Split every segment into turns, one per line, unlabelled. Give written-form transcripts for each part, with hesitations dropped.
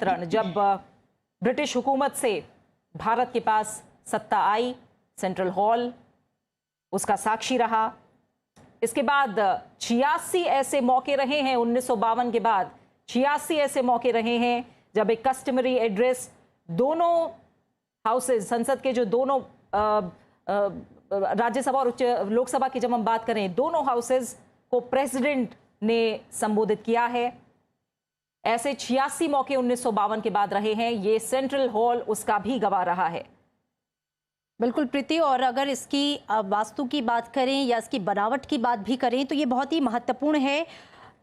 जब ब्रिटिश हुकूमत से भारत के पास सत्ता आई, सेंट्रल हॉल उसका साक्षी रहा। इसके बाद 86 ऐसे मौके रहे हैं 1952 के बाद 86 ऐसे मौके रहे हैं जब एक कस्टमरी एड्रेस दोनों हाउसेज, संसद के जो दोनों राज्यसभा और उच्च लोकसभा की जब हम बात करें, दोनों हाउसेज को प्रेसिडेंट ने संबोधित किया है। ऐसे 86 मौके 1952 के बाद रहे हैं। ये सेंट्रल हॉल उसका भी गवाह रहा है।
बिल्कुल प्रीति, और अगर इसकी वास्तु की बात करें या इसकी बनावट की बात भी करें तो ये बहुत ही महत्वपूर्ण है।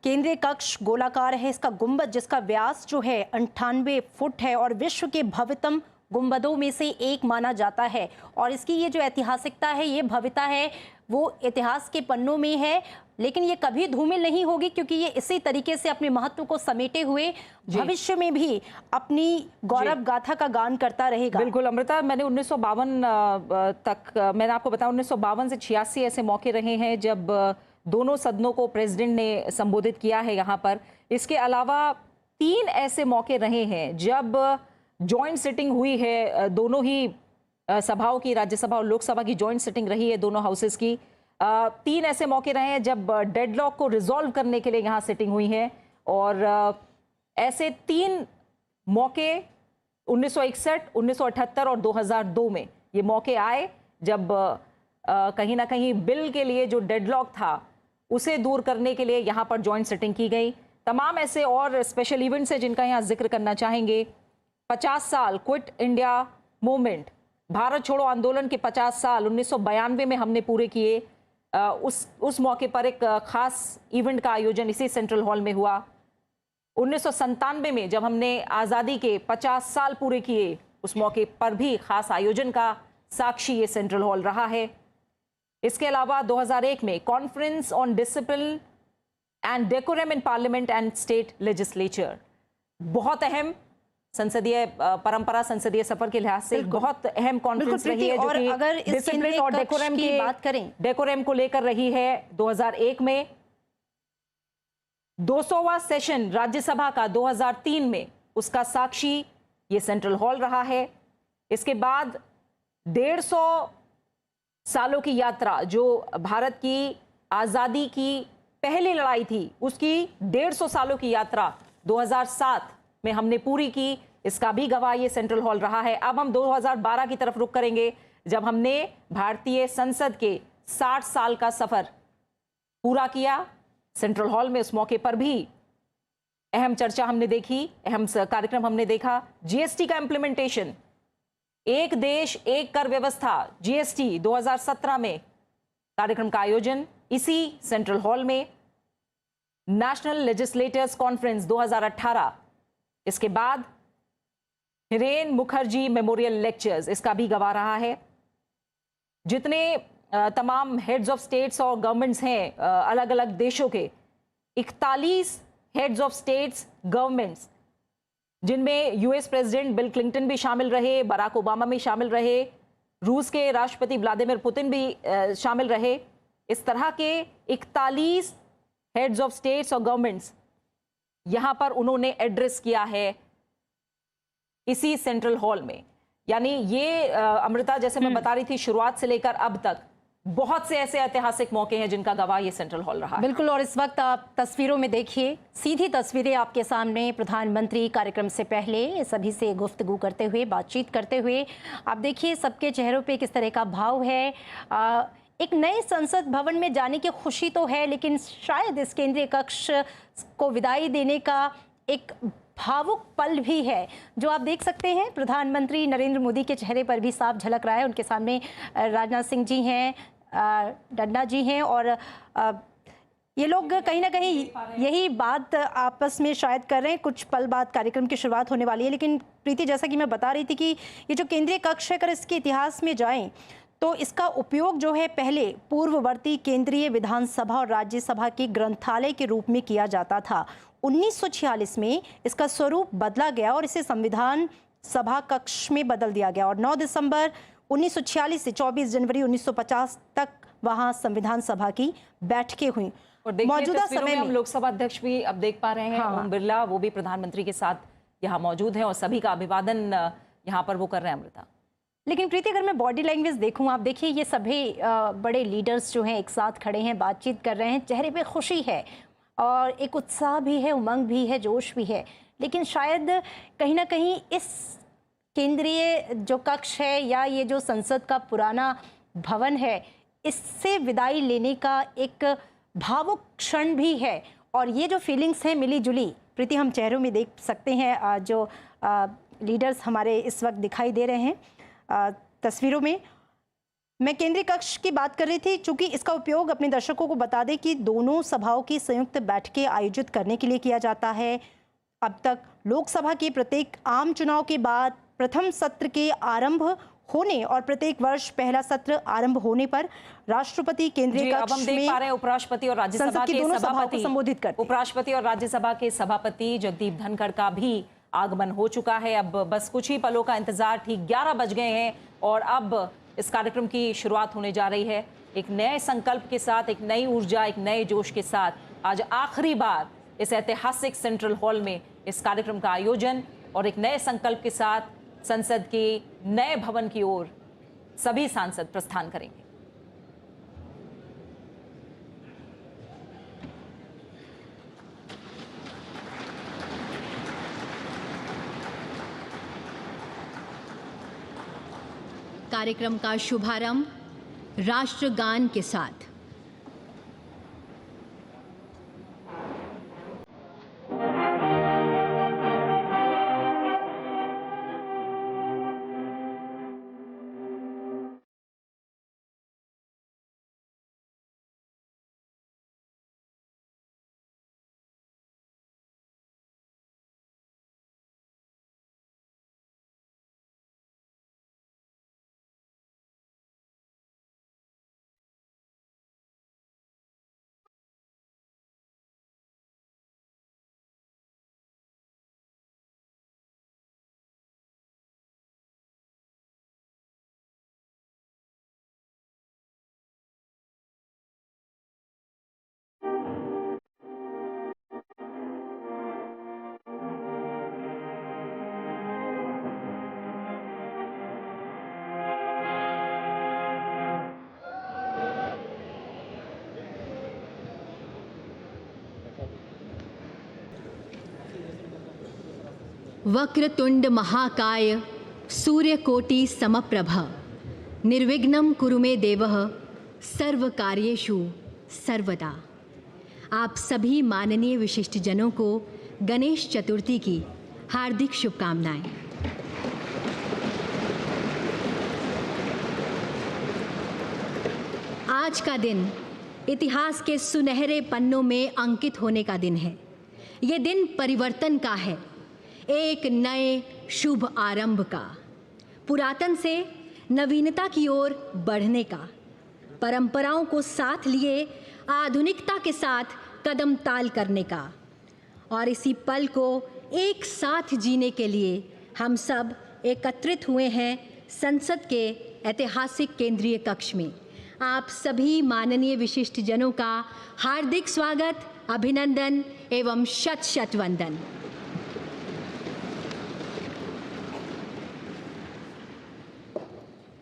केंद्रीय कक्ष गोलाकार है, इसका गुंबद जिसका व्यास जो है 98 फुट है और विश्व के भव्यतम गुंबदों में से एक माना जाता है। और इसकी ये जो ऐतिहासिकता है, ये भव्यता है, वो इतिहास के पन्नों में है, लेकिन ये कभी धूमिल नहीं होगी क्योंकि ये इसी तरीके से अपने महत्व को समेटे हुए भविष्य में भी अपनी गौरव गाथा का गान करता रहेगा।
बिल्कुल अमृता, मैंने 1952 तक मैंने आपको बताया 1952 से 86 ऐसे मौके रहे हैं जब दोनों सदनों को प्रेसिडेंट ने संबोधित किया है यहाँ पर। इसके अलावा 3 ऐसे मौके रहे हैं जब जॉइंट सिटिंग हुई है, दोनों ही सभाओं की, राज्यसभा और लोकसभा की जॉइंट सिटिंग रही है दोनों हाउसेस की। 3 ऐसे मौके रहे हैं जब डेडलॉक को रिजॉल्व करने के लिए यहाँ सिटिंग हुई है। और ऐसे 3 मौके 1961, 1978 और 2002 में ये मौके आए जब कहीं ना कहीं बिल के लिए जो डेडलॉक था उसे दूर करने के लिए यहाँ पर जॉइंट सिटिंग की गई। तमाम ऐसे और स्पेशल इवेंट्स हैं जिनका यहाँ जिक्र करना चाहेंगे। 50 साल क्विट इंडिया मूवमेंट, भारत छोड़ो आंदोलन के 50 साल 1992 में हमने पूरे किए। उस मौके पर एक खास इवेंट का आयोजन इसी सेंट्रल हॉल में हुआ। 1997 में जब हमने आज़ादी के 50 साल पूरे किए, उस मौके पर भी खास आयोजन का साक्षी ये सेंट्रल हॉल रहा है। इसके अलावा 2001 में conference on discipline and decorum in parliament and state legislature, बहुत अहम संसदीय परंपरा, संसदीय सफर के लिहाज से बहुत अहम कॉन्फ्रेंस रही है, जो कि
अगर
डिसिप्लिन और डेकोरम की
बात करें,
डेकोरम को लेकर रही है। 2001 में 200वां सेशन राज्यसभा का 2003 में, उसका साक्षी ये सेंट्रल हॉल रहा है। इसके बाद 150 सालों की यात्रा, जो भारत की आजादी की पहली लड़ाई थी, उसकी 150 सालों की यात्रा 2007 में हमने पूरी की, इसका भी गवाह ये सेंट्रल हॉल रहा है। अब हम 2012 की तरफ रुख करेंगे जब हमने भारतीय संसद के 60 साल का सफर पूरा किया सेंट्रल हॉल में। उस मौके पर भी अहम चर्चा हमने देखी, अहम कार्यक्रम हमने देखा। जीएसटी का इंप्लीमेंटेशन, एक देश एक कर व्यवस्था, जीएसटी 2017 में कार्यक्रम का आयोजन इसी सेंट्रल हॉल में। नेशनल लेजिस्लेटर्स कॉन्फ्रेंस 2018, इसके बाद हिरेन मुखर्जी मेमोरियल लेक्चर्स, इसका भी गवाह रहा है। जितने तमाम हेड्स ऑफ स्टेट्स और गवर्नमेंट्स हैं अलग अलग देशों के, 41 हेड्स ऑफ स्टेट्स गवर्नमेंट्स, जिनमें यूएस प्रेसिडेंट बिल क्लिंटन भी शामिल रहे, बराक ओबामा भी शामिल रहे, रूस के राष्ट्रपति व्लादिमीर पुतिन भी शामिल रहे। इस तरह के 41 हेड्स ऑफ स्टेट्स और गवर्नमेंट्स यहां पर उन्होंने एड्रेस किया है इसी सेंट्रल हॉल में। यानी ये अमृता, जैसे मैं बता रही थी, शुरुआत से लेकर अब तक बहुत से ऐसे ऐतिहासिक मौके हैं जिनका गवाह ये सेंट्रल हॉल रहा है।
बिल्कुल, और इस वक्त आप तस्वीरों में देखिए, सीधी तस्वीरें आपके सामने, प्रधानमंत्री कार्यक्रम से पहले सभी से गुफ्तगू करते हुए, बातचीत करते हुए। आप देखिए सबके चेहरों पे किस तरह का भाव है। एक नए संसद भवन में जाने की खुशी तो है, लेकिन शायद इस केंद्रीय कक्ष को विदाई देने का एक भावुक पल भी है, जो आप देख सकते हैं प्रधानमंत्री नरेंद्र मोदी के चेहरे पर भी साफ झलक रहा है। उनके सामने राजनाथ सिंह जी हैं, नड्डा जी हैं, और ये लोग कहीं ना कहीं यही बात आपस में शायद कर रहे हैं। कुछ पल बाद कार्यक्रम की शुरुआत होने वाली है। लेकिन प्रीति, जैसा कि मैं बता रही थी कि ये जो केंद्रीय कक्ष है, अगर इसके इतिहास में जाएं तो इसका उपयोग जो है पहले पूर्ववर्ती केंद्रीय विधानसभा और राज्यसभा के ग्रंथालय के रूप में किया जाता था। 1946 में इसका स्वरूप बदला गया और इसे संविधान सभा कक्ष में बदल दिया गया, और 9 दिसंबर 1946 से 24 जनवरी 1950 तक वहां संविधान सभा की बैठकें हुई।
और मौजूदा समय में हम लोकसभा अध्यक्ष भी अब देख पा रहे हैं, ओम बिरला, वो भी प्रधानमंत्री के साथ यहाँ मौजूद हैं और सभी का अभिवादन यहाँ पर वो कर रहे हैं। अमृता,
लेकिन प्रीति, अगर मैं बॉडी लैंग्वेज देखूं, आप देखिए ये सभी बड़े लीडर्स जो हैं एक साथ खड़े हैं, बातचीत कर रहे हैं, चेहरे पे खुशी है और एक उत्साह भी है, उमंग भी है, जोश भी है। लेकिन शायद कहीं ना कहीं इस केंद्रीय जो कक्ष है या ये जो संसद का पुराना भवन है, इससे विदाई लेने का एक भावुक क्षण भी है। और ये जो फीलिंग्स हैं मिली जुली, प्रीति, हम चेहरों में देख सकते हैं। जो लीडर्स हमारे इस वक्त दिखाई दे रहे हैं तस्वीरों में, मैं केंद्रीय कक्ष की बात कर रही थी, चूंकि इसका उपयोग अपने दर्शकों को बता दें कि दोनों सभाओं की संयुक्त बैठकें आयोजित करने के लिए किया जाता है। अब तक लोकसभा के प्रत्येक आम चुनाव के बाद प्रथम सत्र के आरंभ होने और प्रत्येक वर्ष पहला सत्र आरंभ होने पर राष्ट्रपति केंद्रीय कक्ष
अब हम देख पा रहे हैं उपराष्ट्रपति और राज्यसभा के सभापति
संबोधित करते हैं।
उपराष्ट्रपति और राज्यसभा के सभापति जगदीप धनखड़ का भी आगमन हो चुका है। अब बस कुछ ही पलों का इंतजार, ठीक 11 बज गए हैं और अब इस कार्यक्रम की शुरुआत होने जा रही है। एक नए संकल्प के साथ, एक नई ऊर्जा, एक नए जोश के साथ आज आखिरी बार इस ऐतिहासिक सेंट्रल हॉल में इस कार्यक्रम का आयोजन और एक नए संकल्प के साथ संसद के नए भवन की ओर सभी सांसद प्रस्थान करेंगे।
कार्यक्रम का शुभारंभ राष्ट्रगान के साथ। वक्रतुंड महाकाय सूर्यकोटि समप्रभ निर्विघ्नं कुरु मे देवः सर्वकार्येषु सर्वदा। आप सभी माननीय विशिष्ट जनों को गणेश चतुर्थी की हार्दिक शुभकामनाएं। आज का दिन इतिहास के सुनहरे पन्नों में अंकित होने का दिन है। ये दिन परिवर्तन का है, एक नए शुभ आरंभ का, पुरातन से नवीनता की ओर बढ़ने का, परंपराओं को साथ लिए आधुनिकता के साथ कदम ताल करने का। और इसी पल को एक साथ जीने के लिए हम सब एकत्रित हुए हैं संसद के ऐतिहासिक केंद्रीय कक्ष में। आप सभी माननीय विशिष्ट जनों का हार्दिक स्वागत, अभिनंदन एवं शत शत वंदन।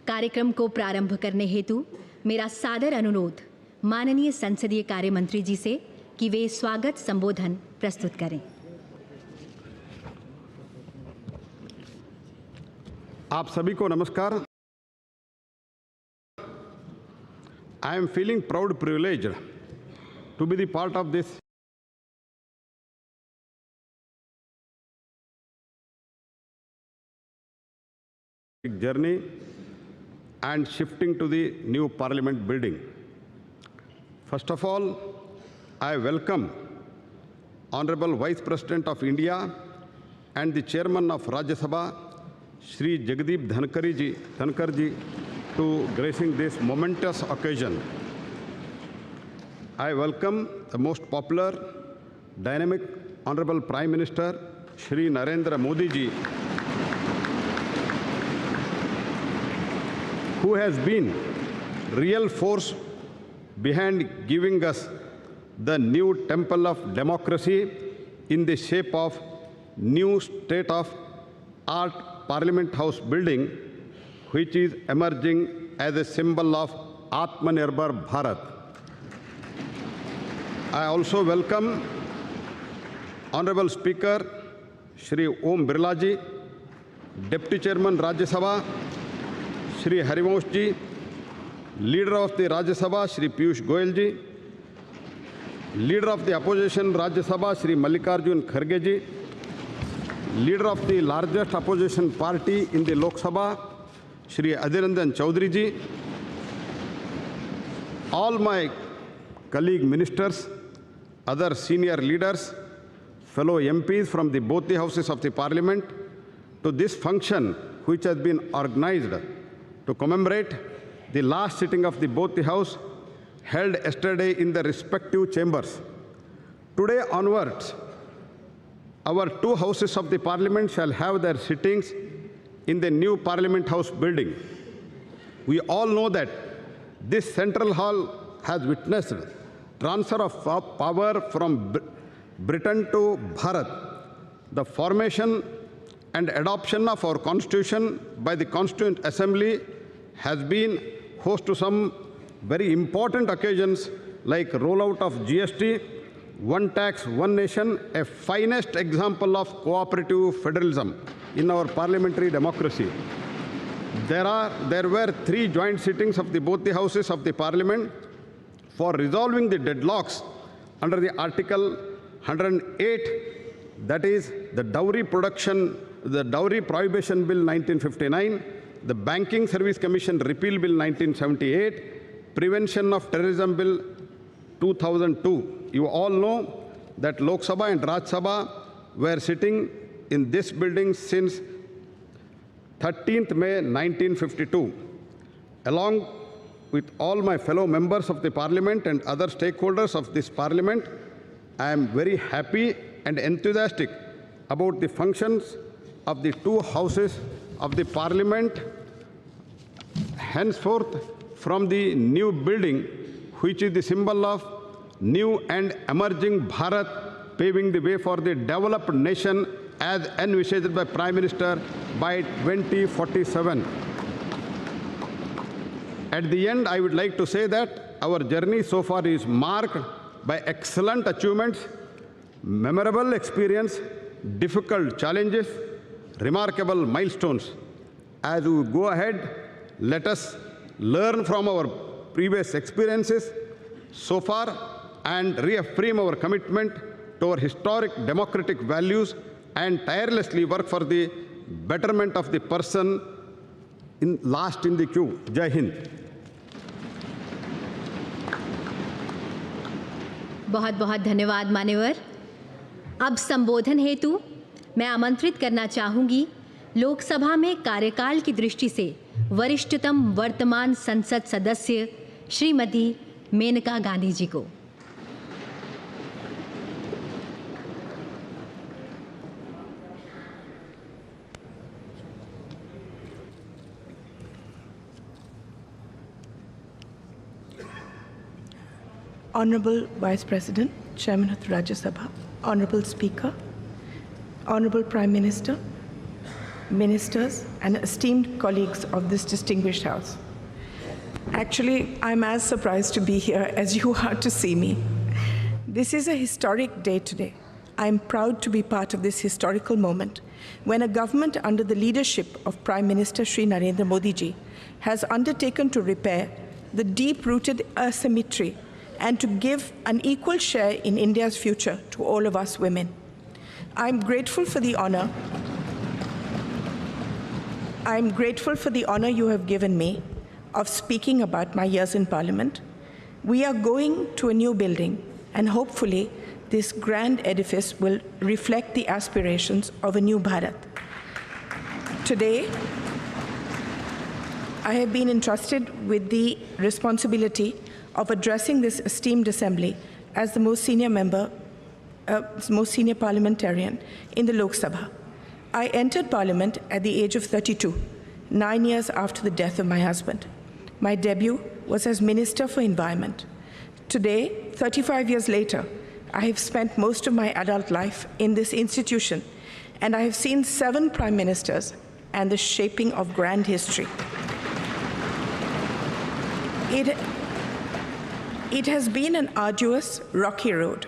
कार्यक्रम को प्रारंभ करने हेतु मेरा सादर अनुरोध माननीय संसदीय कार्य मंत्री जी से कि वे स्वागत संबोधन प्रस्तुत करें।
आप सभी को नमस्कार। I am feeling proud, privileged to be the part of this journey and shifting to the new Parliament building. First of all, I welcome Honorable Vice President of India and the Chairman of Rajya Sabha, Shri Jagdeep Dhankar ji, to gracing this momentous occasion. I welcome the most popular, dynamic, Honorable Prime Minister, Shri Narendra Modi ji, who has been real force behind giving us the new temple of democracy in the shape of new state-of-art Parliament House building, which is emerging as a symbol of Atmanirbhar Bharat. I also welcome Honorable Speaker Shri Om Birla ji, Deputy Chairman Rajya Sabha Shri Harivansh ji, Leader of the Rajya Sabha Shri Piyush Goyal ji, Leader of the Opposition Rajya Sabha Shri Mallikarjun Kharge ji, Leader of the largest opposition party in the Lok Sabha Shri Adhir Ranjan Chaudhary ji, all my colleague ministers, other senior leaders, fellow MPs from both the houses of the Parliament, to this function which has been organized to commemorate the last sitting of both the House held yesterday in the respective chambers. Today onwards, our two houses of the Parliament shall have their sittings in the new Parliament House building. We all know that this central hall has witnessed transfer of power from Britain to Bharat. The formation and adoption of our Constitution by the Constituent Assembly has been host to some very important occasions like rollout of GST, one tax, one nation, a finest example of cooperative federalism in our parliamentary democracy. There were 3 joint sittings of both the houses of the Parliament for resolving the deadlocks under the Article 108, that is the Dowry Prohibition Bill 1959, the Banking Service Commission Repeal Bill 1978, Prevention of Terrorism Bill 2002. You all know that Lok Sabha and Rajya Sabha were sitting in this building since 13th May 1952. Along with all my fellow members of the Parliament and other stakeholders of this Parliament, I am very happy and enthusiastic about the functions of the two houses of the Parliament henceforth from the new building, which is the symbol of new and emerging Bharat, paving the way for the developed nation as envisaged by Prime Minister by 2047. At the end, I would like to say that our journey so far is marked by excellent achievements, memorable experience, difficult challenges, remarkable milestones. As we go ahead, let us learn from our previous experiences so far and reaffirm our commitment to our historic democratic values and tirelessly work for the betterment of the person last in the queue. Jai Hind.
बहुत बहुत धन्यवाद मान्यवर। अब संबोधन हेतु मैं आमंत्रित करना चाहूंगी लोकसभा में कार्यकाल की दृष्टि से वरिष्ठतम वर्तमान संसद सदस्य श्रीमती मेनका गांधी जी को।
Honorable Vice President, Chairman of the Rajya Sabha, Honorable Speaker, Honorable Prime Minister, Ministers, and esteemed colleagues of this distinguished House. Actually, I'm as surprised to be here as you are to see me. This is a historic day today. I'm proud to be part of this historical moment when a government under the leadership of Prime Minister Shri Narendra Modi ji has undertaken to repair the deep-rooted asymmetry and to give an equal share in India's future to all of us women. I'm grateful for the honor you have given me of speaking about my years in Parliament. We are going to a new building, and hopefully this grand edifice will reflect the aspirations of a new Bharat. Today, I have been entrusted with the responsibility of addressing this esteemed assembly as the most senior parliamentarian in the Lok Sabha. I entered Parliament at the age of 32, 9 years after the death of my husband. My debut was as Minister for Environment. Today, 35 years later, I have spent most of my adult life in this institution, and I have seen 7 prime ministers and the shaping of grand history. It has been an arduous, rocky road.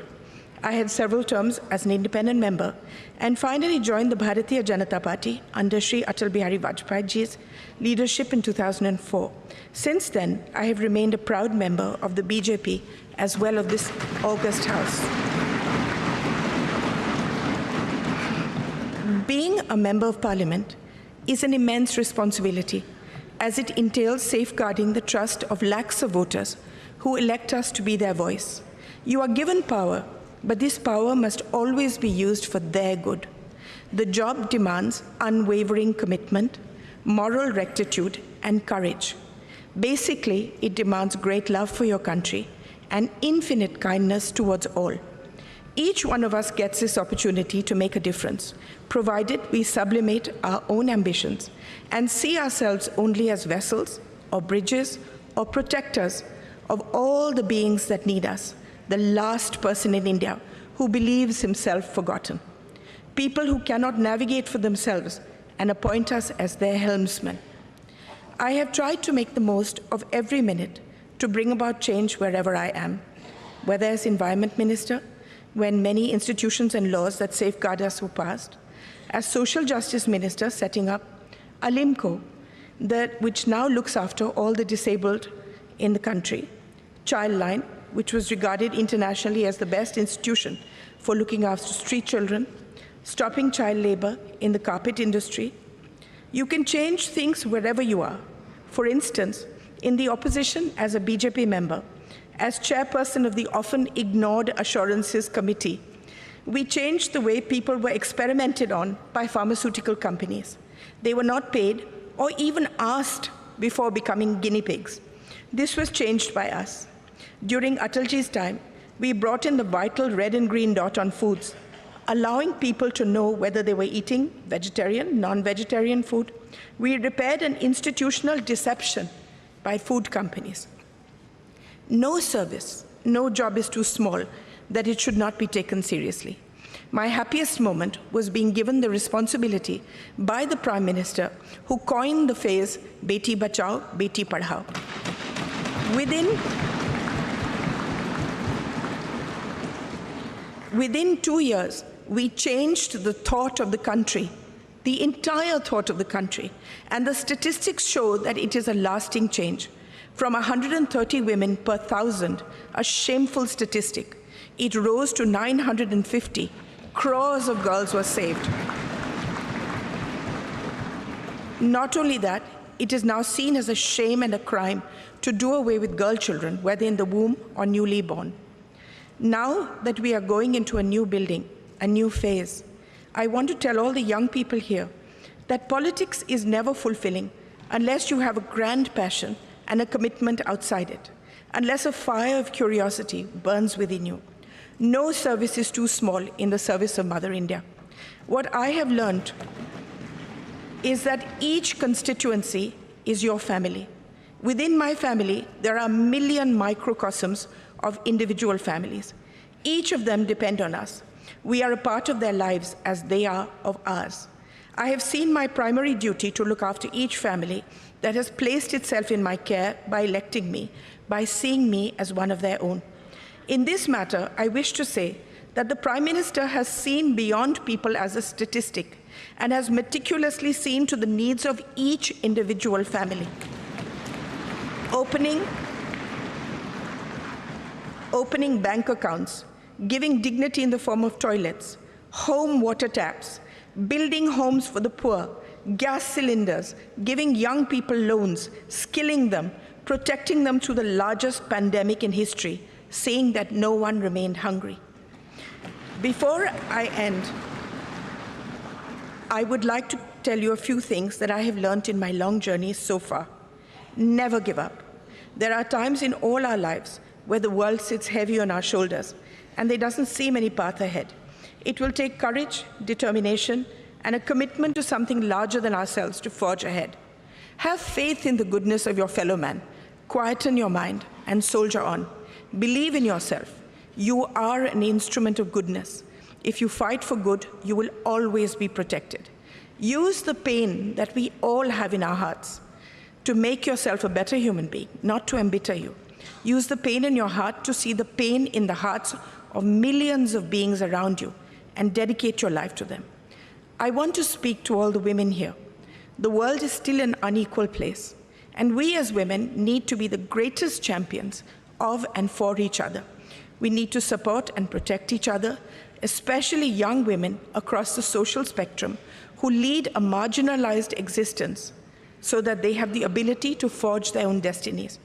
I had several terms as an independent member and finally joined the Bharatiya Janata Party under Shri Atal Bihari Vajpayeeji's leadership in 2004. Since then, I have remained a proud member of the BJP as well as this august house. Being a member of parliament is an immense responsibility, as it entails safeguarding the trust of lakhs of voters who elect us to be their voice. You are given power, but this power must always be used for their good. The job demands unwavering commitment, moral rectitude, and courage. Basically, it demands great love for your country and infinite kindness towards all. Each one of us gets this opportunity to make a difference, provided we sublimate our own ambitions and see ourselves only as vessels or bridges or protectors of all the beings that need us, the last person in India who believes himself forgotten, people who cannot navigate for themselves and appoint us as their helmsmen. I have tried to make the most of every minute to bring about change wherever I am, whether as Environment Minister, when many institutions and laws that safeguard us were passed, as Social Justice Minister setting up Alimco, which now looks after all the disabled in the country, Childline, which was regarded internationally as the best institution for looking after street children, stopping child labor in the carpet industry. You can change things wherever you are. For instance, in the opposition as a BJP member, as chairperson of the often ignored Assurances Committee, we changed the way people were experimented on by pharmaceutical companies. They were not paid or even asked before becoming guinea pigs. This was changed by us. During Atalji's time, we brought in the vital red and green dot on foods, allowing people to know whether they were eating vegetarian, non-vegetarian food. We repaired an institutional deception by food companies. No service, no job is too small that it should not be taken seriously. My happiest moment was being given the responsibility by the Prime Minister, who coined the phrase, Beti Bachao, Beti Padhao. Within 2 years, we changed the thought of the country, the entire thought of the country, and the statistics show that it is a lasting change. From 130 women per 1,000, a shameful statistic, it rose to 950. Crores of girls were saved. Not only that, it is now seen as a shame and a crime to do away with girl children, whether in the womb or newly born. Now that we are going into a new building, a new phase, I want to tell all the young people here that politics is never fulfilling unless you have a grand passion and a commitment outside it, unless a fire of curiosity burns within you. No service is too small in the service of Mother India. What I have learned is that each constituency is your family. Within my family, there are a million microcosms of individual families. Each of them depend on us. We are a part of their lives as they are of ours. I have seen my primary duty to look after each family that has placed itself in my care by electing me, by seeing me as one of their own. In this matter, I wish to say that the Prime Minister has seen beyond people as a statistic and has meticulously seen to the needs of each individual family. Opening bank accounts, giving dignity in the form of toilets, home water taps, building homes for the poor, gas cylinders, giving young people loans, skilling them, protecting them through the largest pandemic in history, saying that no one remained hungry. Before I end, I would like to tell you a few things that I have learned in my long journey so far. Never give up. There are times in all our lives where the world sits heavy on our shoulders and there doesn't seem any path ahead. It will take courage, determination, and a commitment to something larger than ourselves to forge ahead. Have faith in the goodness of your fellow man. Quieten your mind and soldier on. Believe in yourself. You are an instrument of goodness. If you fight for good, you will always be protected. Use the pain that we all have in our hearts to make yourself a better human being, not to embitter you. Use the pain in your heart to see the pain in the hearts of millions of beings around you and dedicate your life to them. I want to speak to all the women here. The world is still an unequal place, and we as women need to be the greatest champions of and for each other. We need to support and protect each other, especially young women across the social spectrum who lead a marginalized existence so that they have the ability to forge their own destinies.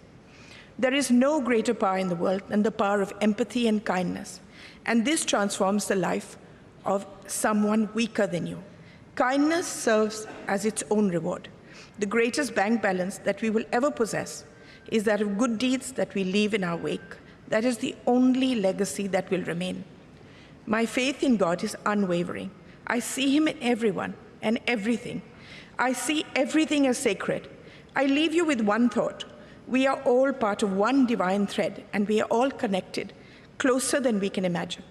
There is no greater power in the world than the power of empathy and kindness, and this transforms the life of someone weaker than you. Kindness serves as its own reward. The greatest bank balance that we will ever possess is that of good deeds that we leave in our wake. That is the only legacy that will remain. My faith in God is unwavering. I see Him in everyone and everything. I see everything as sacred. I leave you with one thought. We are all part of one divine thread, and we are all connected, closer than we can imagine.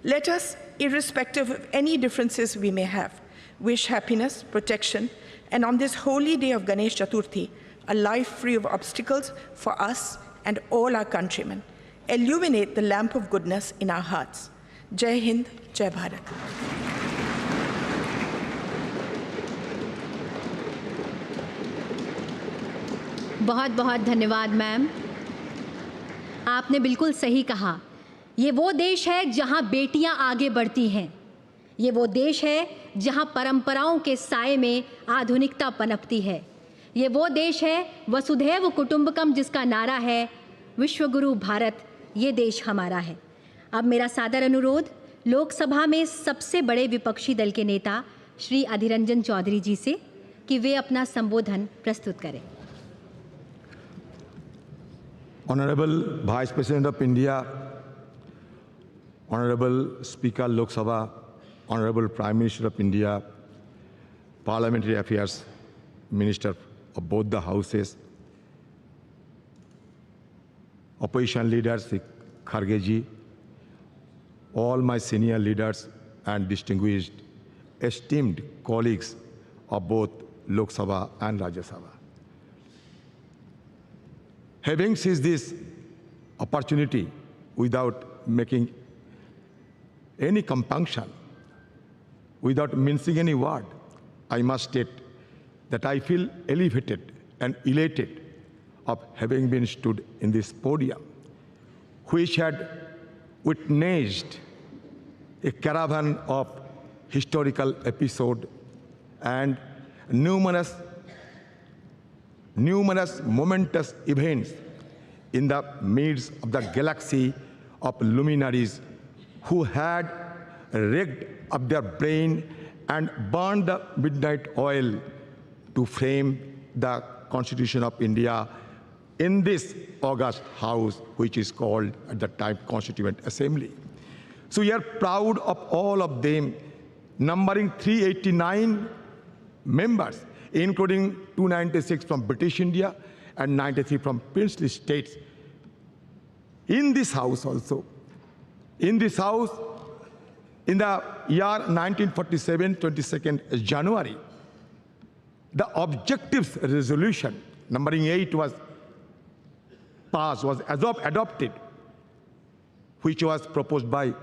Let us, irrespective of any differences we may have, wish happiness, protection, and on this holy day of Ganesh Chaturthi, a life free of obstacles for us and all our countrymen. Illuminate the lamp of goodness in our hearts. Jai Hind, Jai Bharat.
बहुत बहुत धन्यवाद ma'am. आपने बिल्कुल सही कहा। ये वो देश है जहां बेटियां आगे बढ़ती हैं। ये वो देश है जहां परंपराओं के साए में आधुनिकता पनपती है। ये वो देश है वसुधैव कुटुंबकम, जिसका नारा है विश्वगुरु भारत, ये देश हमारा है। अब मेरा सादर अनुरोध लोकसभा में सबसे बड़े विपक्षी दल के नेता श्री अधीर रंजन चौधरी जी से कि वे अपना संबोधन प्रस्तुत करें।
Honorable Vice President of India, Honorable Speaker Lok Sabha, Honorable Prime Minister of India, Parliamentary Affairs Minister of both the houses, opposition leaders, Kharge ji, all my senior leaders and distinguished, esteemed colleagues of both Lok Sabha and Rajya Sabha. Having seized this opportunity without making any compunction, without mincing any word, I must state that I feel elevated and elated of having been stood in this podium, which had witnessed a caravan of historical episodes and numerous momentous events in the midst of the galaxy of luminaries who had rigged up their brain and burned the midnight oil to frame the Constitution of India in this august house, which is called at the time Constituent Assembly. So we are proud of all of them, numbering 389 members, including 296 from British India and 93 from princely states. In this house also, in this house, in the year 1947, 22nd January, the objectives resolution, numbering 8, was passed, was adopted, which was proposed by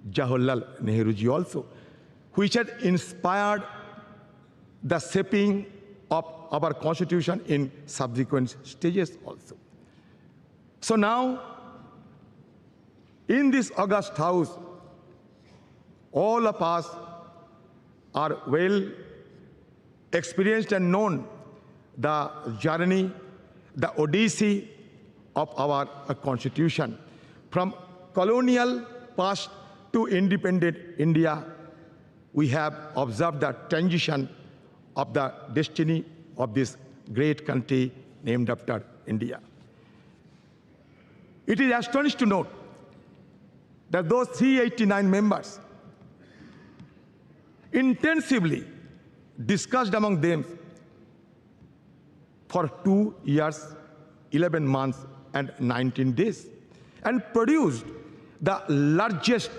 Jawaharlal Nehru ji also, which had inspired the shaping of our Constitution in subsequent stages also. So now, in this august house, all of us are well experienced and known the journey, the odyssey of our Constitution. From colonial past to independent India, we have observed the transition of the destiny of this great country named after India. It is astonishing to note that those 389 members intensively discussed among them for 2 years, 11 months, and 19 days, and produced the largest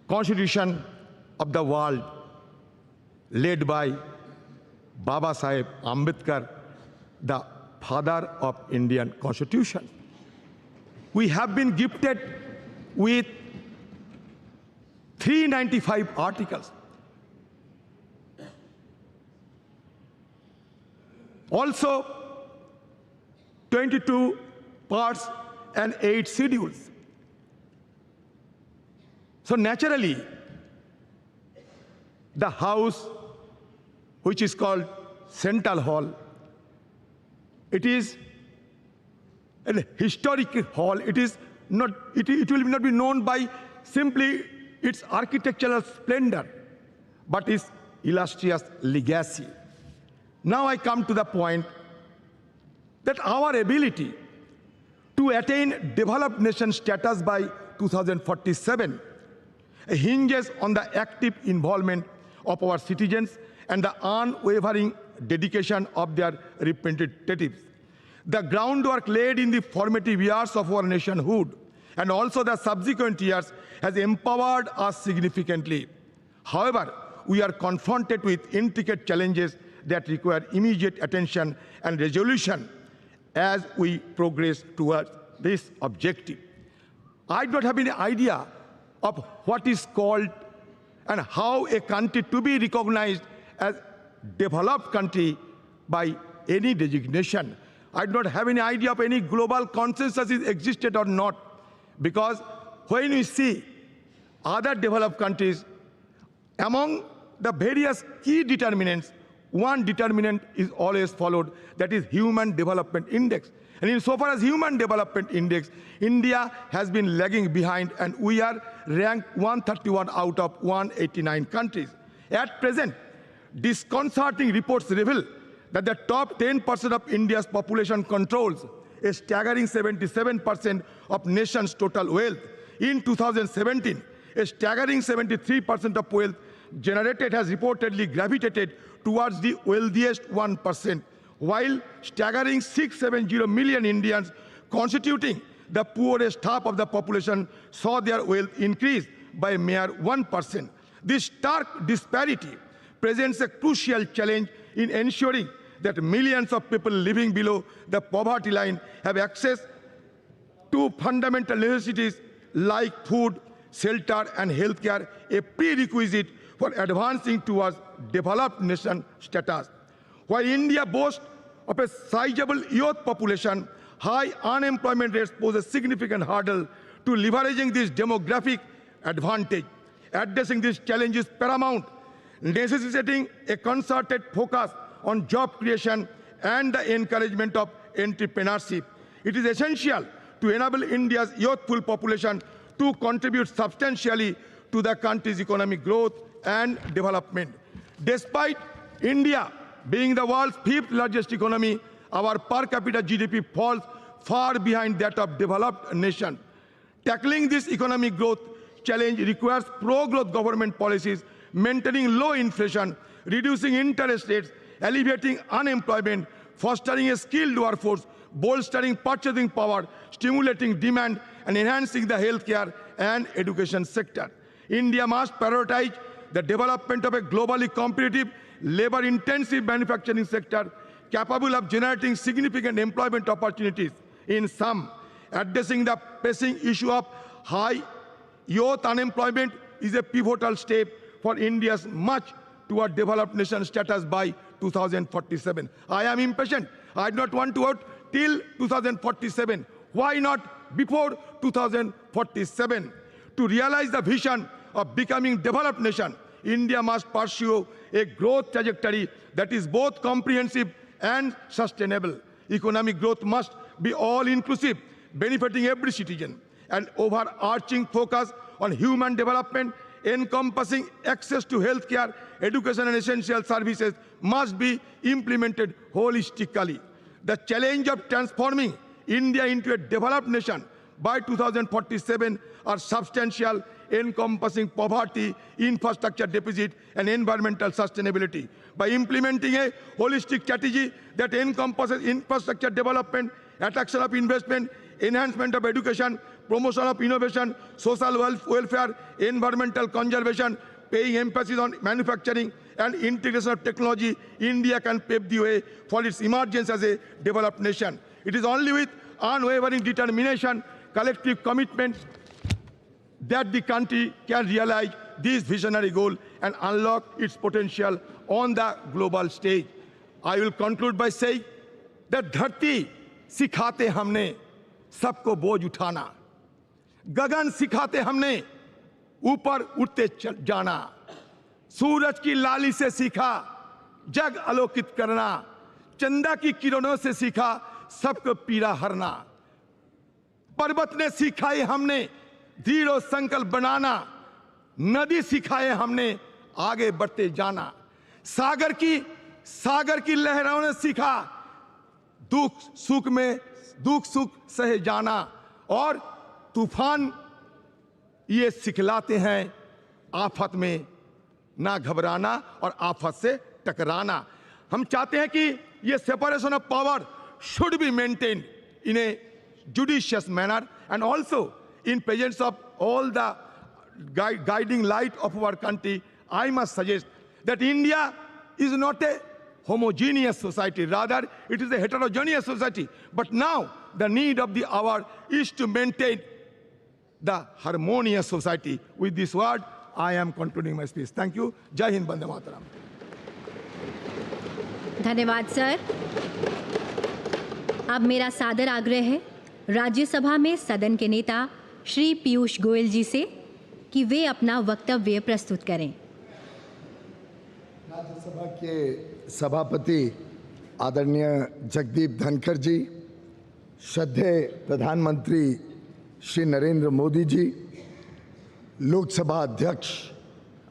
constitution of the world led by Baba Saheb Ambedkar, the father of Indian Constitution. We have been gifted with 395 articles. Also, 22 parts and 8 schedules. So naturally, the house, which is called Central Hall, it is a historic hall. It is not. It will not be known by simply its architectural splendor, but its illustrious legacy. Now I come to the point that our ability to attain developed nation status by 2047 hinges on the active involvement of our citizens and the unwavering dedication of their representatives. The groundwork laid in the formative years of our nationhood and also the subsequent years has empowered us significantly. However, we are confronted with intricate challenges that require immediate attention and resolution as we progress towards this objective. I don't have any idea of what is called and how a country to be recognized as developed country by any designation. I do not have any idea of any global consensus is existed or not, because when we see other developed countries, among the various key determinants, one determinant is always followed, that is Human Development Index. And insofar as Human Development Index, India has been lagging behind and we are ranked 131 out of 189 countries. At present, disconcerting reports reveal that the top 10% of India's population controls a staggering 77% of nation's total wealth. In 2017, a staggering 73% of wealth generated has reportedly gravitated towards the wealthiest 1%, while staggering 670 million Indians constituting the poorest half of the population saw their wealth increase by a mere 1%. This stark disparity presents a crucial challenge in ensuring that millions of people living below the poverty line have access to fundamental necessities like food, shelter, and healthcare, a prerequisite for advancing towards developed nation status. While India boasts of a sizable youth population, high unemployment rates pose a significant hurdle to leveraging this demographic advantage. Addressing this challenge is paramount, necessitating a concerted focus on job creation and the encouragement of entrepreneurship. It is essential to enable India's youthful population to contribute substantially to the country's economic growth and development. Despite India being the world's 5th largest economy, our per capita GDP falls far behind that of developed nations. Tackling this economic growth challenge requires pro-growth government policies, maintaining low inflation, reducing interest rates, alleviating unemployment, fostering a skilled workforce, bolstering purchasing power, stimulating demand, and enhancing the healthcare and education sector. India must prioritize the development of a globally competitive, labor-intensive manufacturing sector capable of generating significant employment opportunities. In sum, addressing the pressing issue of high youth unemployment is a pivotal step for India's march toward developed nation status by 2047. I am impatient. I do not want to wait till 2047. Why not before 2047? To realize the vision of becoming developed nation, India must pursue a growth trajectory that is both comprehensive and sustainable. Economic growth must be all-inclusive, benefiting every citizen. An overarching focus on human development encompassing access to healthcare, education, and essential services must be implemented holistically. The challenge of transforming India into a developed nation by 2047 are substantial, encompassing poverty, infrastructure deficit, and environmental sustainability. By implementing a holistic strategy that encompasses infrastructure development, attraction of investment, enhancement of education, promotion of innovation, social welfare, environmental conservation, paying emphasis on manufacturing and integration of technology, India can pave the way for its emergence as a developed nation. It is only with unwavering determination, collective commitment that the country can realize this visionary goal and unlock its potential on the global stage. I will conclude by saying that धरती सिखाते हमने सबको बोझ उठाना, गगन सिखाते हमने ऊपर उठते जाना, सूरज की लाली से सीखा जग आलोकित करना, चंदा की किरणों से सीखा सबको पीड़ा हरना, पर्वत ने सिखाए हमने दृढ़ संकल्प बनाना, नदी सिखाए हमने आगे बढ़ते जाना, सागर की लहरों ने सीखा दुख सुख सहे जाना, और तूफान ये सिखलाते हैं आफत में ना घबराना और आफत से टकराना। हम चाहते हैं कि ये separation of power should be maintained in a judicious manner, and also in presence of all the guiding light of our country. I must suggest that India is not a homogeneous society, rather it is a heterogeneous society. But now the need of the hour is to maintain the harmonious society. With this word, I am concluding my speech. Thank you. Jai Hind, Bande Mataram.
धन्यवाद sir. अब मेरा सादर आग्रह है राज्यसभा में सदन के नेता श्री पीयूष गोयल जी से कि वे अपना वक्तव्य प्रस्तुत करें।
राज्यसभा के सभापति आदरणीय जगदीप धनखड़ जी, श्रद्धेय प्रधानमंत्री श्री नरेंद्र मोदी जी, लोकसभा अध्यक्ष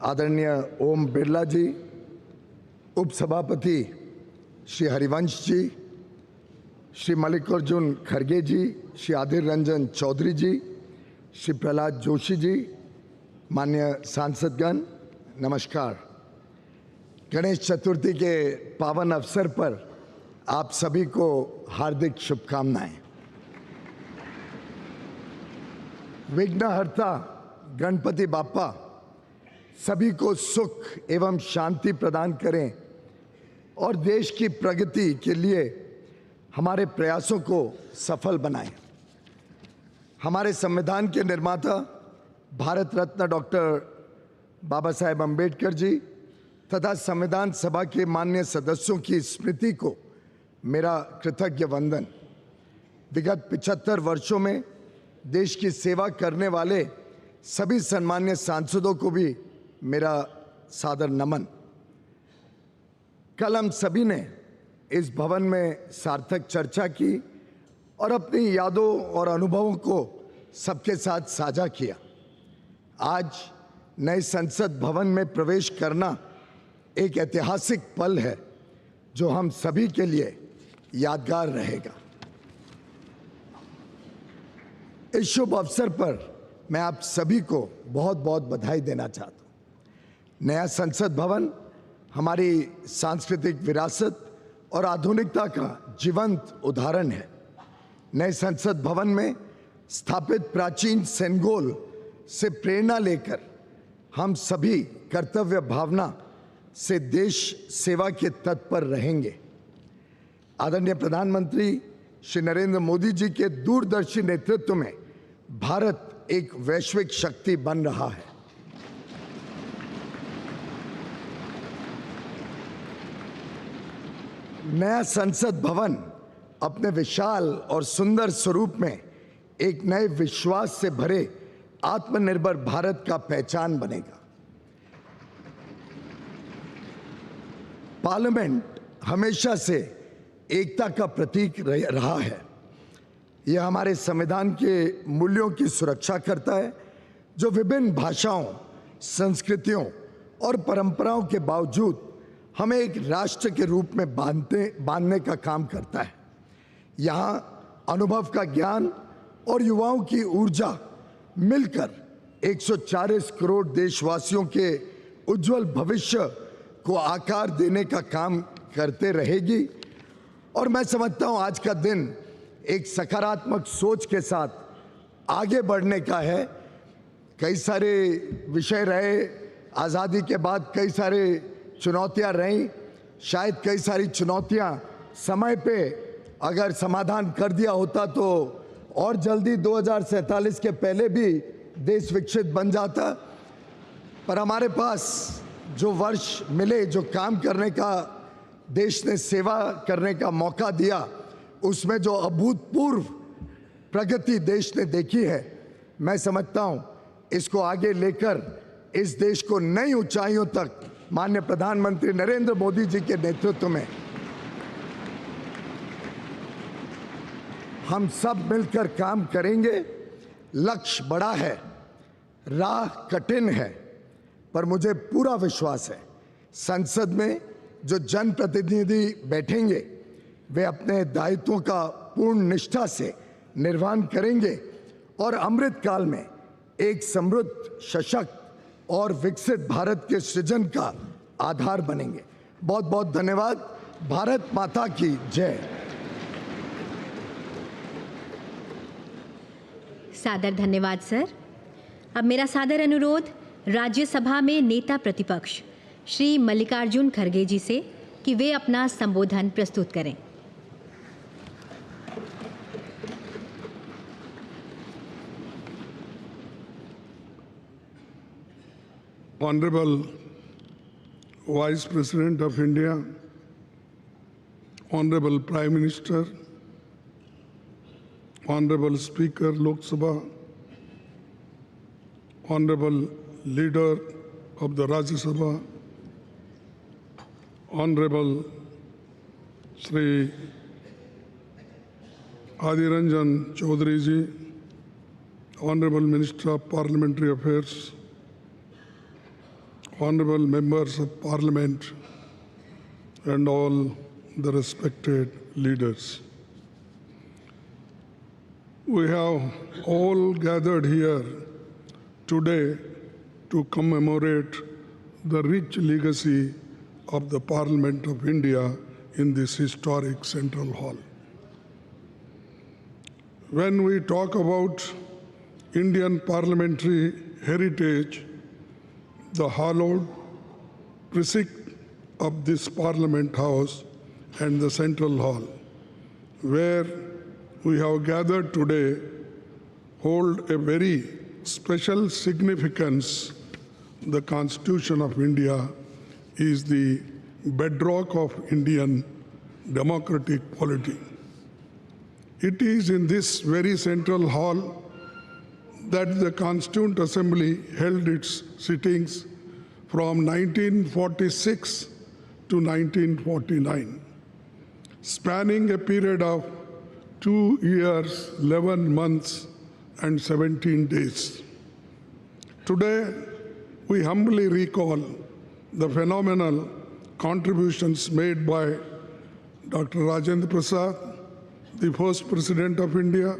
आदरणीय ओम बिरला जी, उपसभापति श्री हरिवंश जी, श्री मल्लिकार्जुन खड़गे जी, श्री आदिर रंजन चौधरी जी, श्री प्रहलाद जोशी जी, माननीय सांसदगण, नमस्कार। गणेश चतुर्थी के पावन अवसर पर आप सभी को हार्दिक शुभकामनाएं। विघ्नहर्ता गणपति बाप्पा सभी को सुख एवं शांति प्रदान करें और देश की प्रगति के लिए हमारे प्रयासों को सफल बनाएं। हमारे संविधान के निर्माता भारत रत्न डॉक्टर बाबा साहेब अम्बेडकर जी तथा संविधान सभा के माननीय सदस्यों की स्मृति को मेरा कृतज्ञ वंदन। विगत 75 वर्षों में देश की सेवा करने वाले सभी सम्मान्य सांसदों को भी मेरा सादर नमन। कल हम सभी ने इस भवन में सार्थक चर्चा की और अपनी यादों और अनुभवों को सबके साथ साझा किया। आज नए संसद भवन में प्रवेश करना एक ऐतिहासिक पल है जो हम सभी के लिए यादगार रहेगा। इस शुभ अवसर पर मैं आप सभी को बहुत बहुत बधाई देना चाहता हूँ। नया संसद भवन हमारी सांस्कृतिक विरासत और आधुनिकता का जीवंत उदाहरण है। नए संसद भवन में स्थापित प्राचीन सेनगोल से प्रेरणा लेकर हम सभी कर्तव्य भावना से देश सेवा के तत्पर रहेंगे। आदरणीय प्रधानमंत्री श्री नरेंद्र मोदी जी के दूरदर्शी नेतृत्व में भारत एक वैश्विक शक्ति बन रहा है। नया संसद भवन अपने विशाल और सुंदर स्वरूप में एक नए विश्वास से भरे आत्मनिर्भर भारत का पहचान बनेगा। पार्लियामेंट हमेशा से एकता का प्रतीक रहा है। यह हमारे संविधान के मूल्यों की सुरक्षा करता है जो विभिन्न भाषाओं, संस्कृतियों और परंपराओं के बावजूद हमें एक राष्ट्र के रूप में बांधने का काम करता है। यहाँ अनुभव का ज्ञान और युवाओं की ऊर्जा मिलकर 140 करोड़ देशवासियों के उज्जवल भविष्य को आकार देने का काम करते रहेगी। और मैं समझता हूँ आज का दिन एक सकारात्मक सोच के साथ आगे बढ़ने का है। कई सारे विषय रहे, आज़ादी के बाद कई सारे चुनौतियां रहीं, शायद कई सारी चुनौतियां समय पे अगर समाधान कर दिया होता तो और जल्दी 2047 के पहले भी देश विकसित बन जाता। पर हमारे पास जो वर्ष मिले, जो काम करने का, देश ने सेवा करने का मौका दिया, उसमें जो अभूतपूर्व प्रगति देश ने देखी है, मैं समझता हूं इसको आगे लेकर इस देश को नई ऊंचाइयों तक माननीय प्रधानमंत्री नरेंद्र मोदी जी के नेतृत्व में हम सब मिलकर काम करेंगे। लक्ष्य बड़ा है, राह कठिन है, पर मुझे पूरा विश्वास है संसद में जो जनप्रतिनिधि बैठेंगे वे अपने दायित्वों का पूर्ण निष्ठा से निर्वहन करेंगे और अमृत काल में एक समृद्ध, सशक्त और विकसित भारत के सृजन का आधार बनेंगे। बहुत बहुत धन्यवाद। भारत माता की जय।
सादर धन्यवाद सर। अब मेरा सादर अनुरोध राज्यसभा में नेता प्रतिपक्ष श्री मल्लिकार्जुन खड़गे जी से कि वे अपना संबोधन प्रस्तुत करें।
Honorable Vice President of India, Honorable Prime Minister, Honorable Speaker Lok Sabha, Honorable Leader of the Rajya Sabha, Honorable Shri Adhir Ranjan Chaudhary ji, Honorable Minister of Parliamentary Affairs, Honorable Members of Parliament, and all the respected leaders. We have all gathered here today to commemorate the rich legacy of the Parliament of India in this historic Central Hall. When we talk about Indian parliamentary heritage, the hallowed precinct of this Parliament House and the Central Hall, where we have gathered today, hold a very special significance. The Constitution of India is the bedrock of Indian democratic polity. It is in this very Central Hall that the Constituent Assembly held its sittings from 1946 to 1949, spanning a period of 2 years, 11 months, and 17 days. Today, we humbly recall the phenomenal contributions made by Dr. Rajendra Prasad, the first President of India,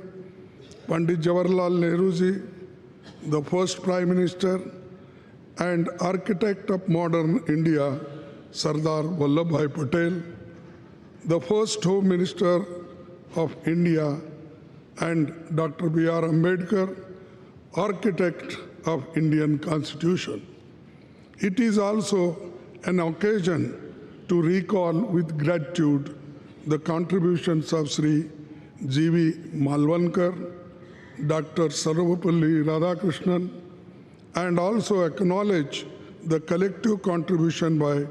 Pandit Jawaharlal Nehru ji, the first Prime Minister, and architect of modern India, Sardar Vallabhbhai Patel, the first Home Minister of India, and Dr. B.R. Ambedkar, architect of Indian Constitution. It is also an occasion to recall with gratitude the contributions of Sri G.V. Malvankar, Dr. Sarvapalli Radhakrishnan, and also acknowledge the collective contribution by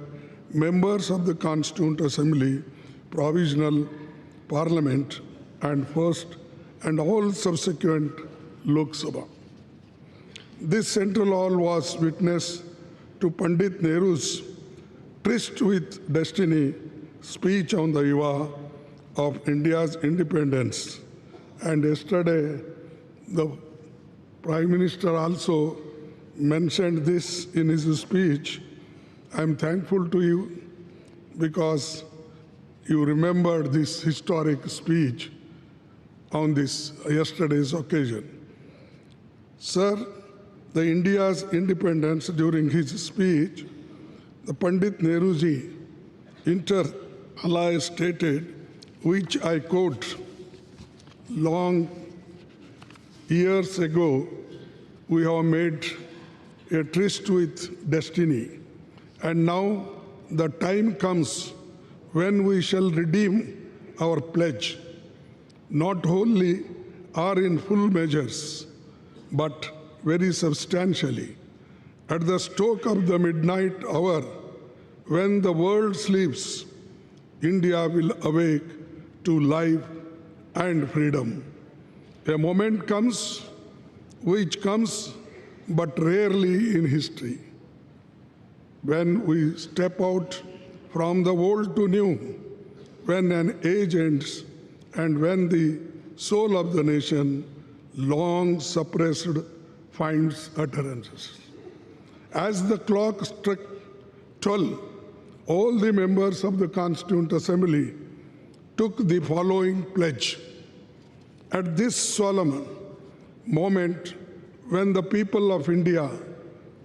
members of the Constituent Assembly, Provisional Parliament, and First and all subsequent Lok Sabha. This Central Hall was witness to Pandit Nehru's tryst with destiny speech on the eve of India's independence. And yesterday, the Prime Minister also mentioned this in his speech. I'm thankful to you because you remembered this historic speech on this yesterday's occasion. Sir, the India's independence during his speech, the Pandit long years ago, we have made a tryst with destiny. And now the time comes when we shall redeem our pledge, not wholly or in full measures, but very substantially. At the stroke of the midnight hour, when the world sleeps, India will awake to life and freedom. A moment comes, which comes but rarely in history, when we step out from the old to new, when an age ends, and when the soul of the nation, long suppressed, finds utterances. As the clock struck 12, all the members of the Constituent Assembly took the following pledge. At this solemn moment, when the people of India,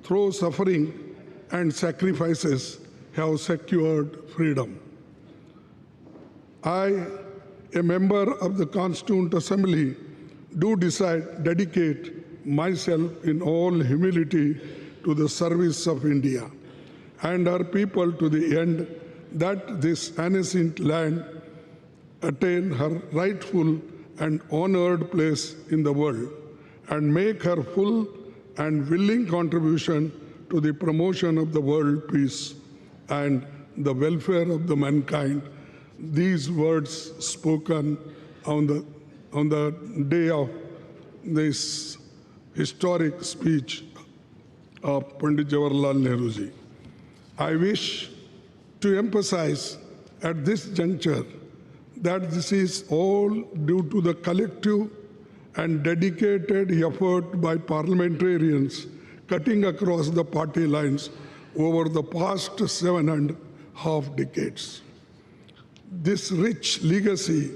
through suffering and sacrifices, have secured freedom, I, a member of the Constituent Assembly, do dedicate myself in all humility to the service of India and her people, to the end that this ancient land attain her rightful and honored place in the world, and make her full and willing contribution to the promotion of the world peace and the welfare of the mankind. These words spoken on the day of this historic speech of Pandit Jawaharlal Nehru ji. I wish to emphasize at this juncture that this is all due to the collective and dedicated effort by parliamentarians cutting across the party lines over the past 7.5 decades. This rich legacy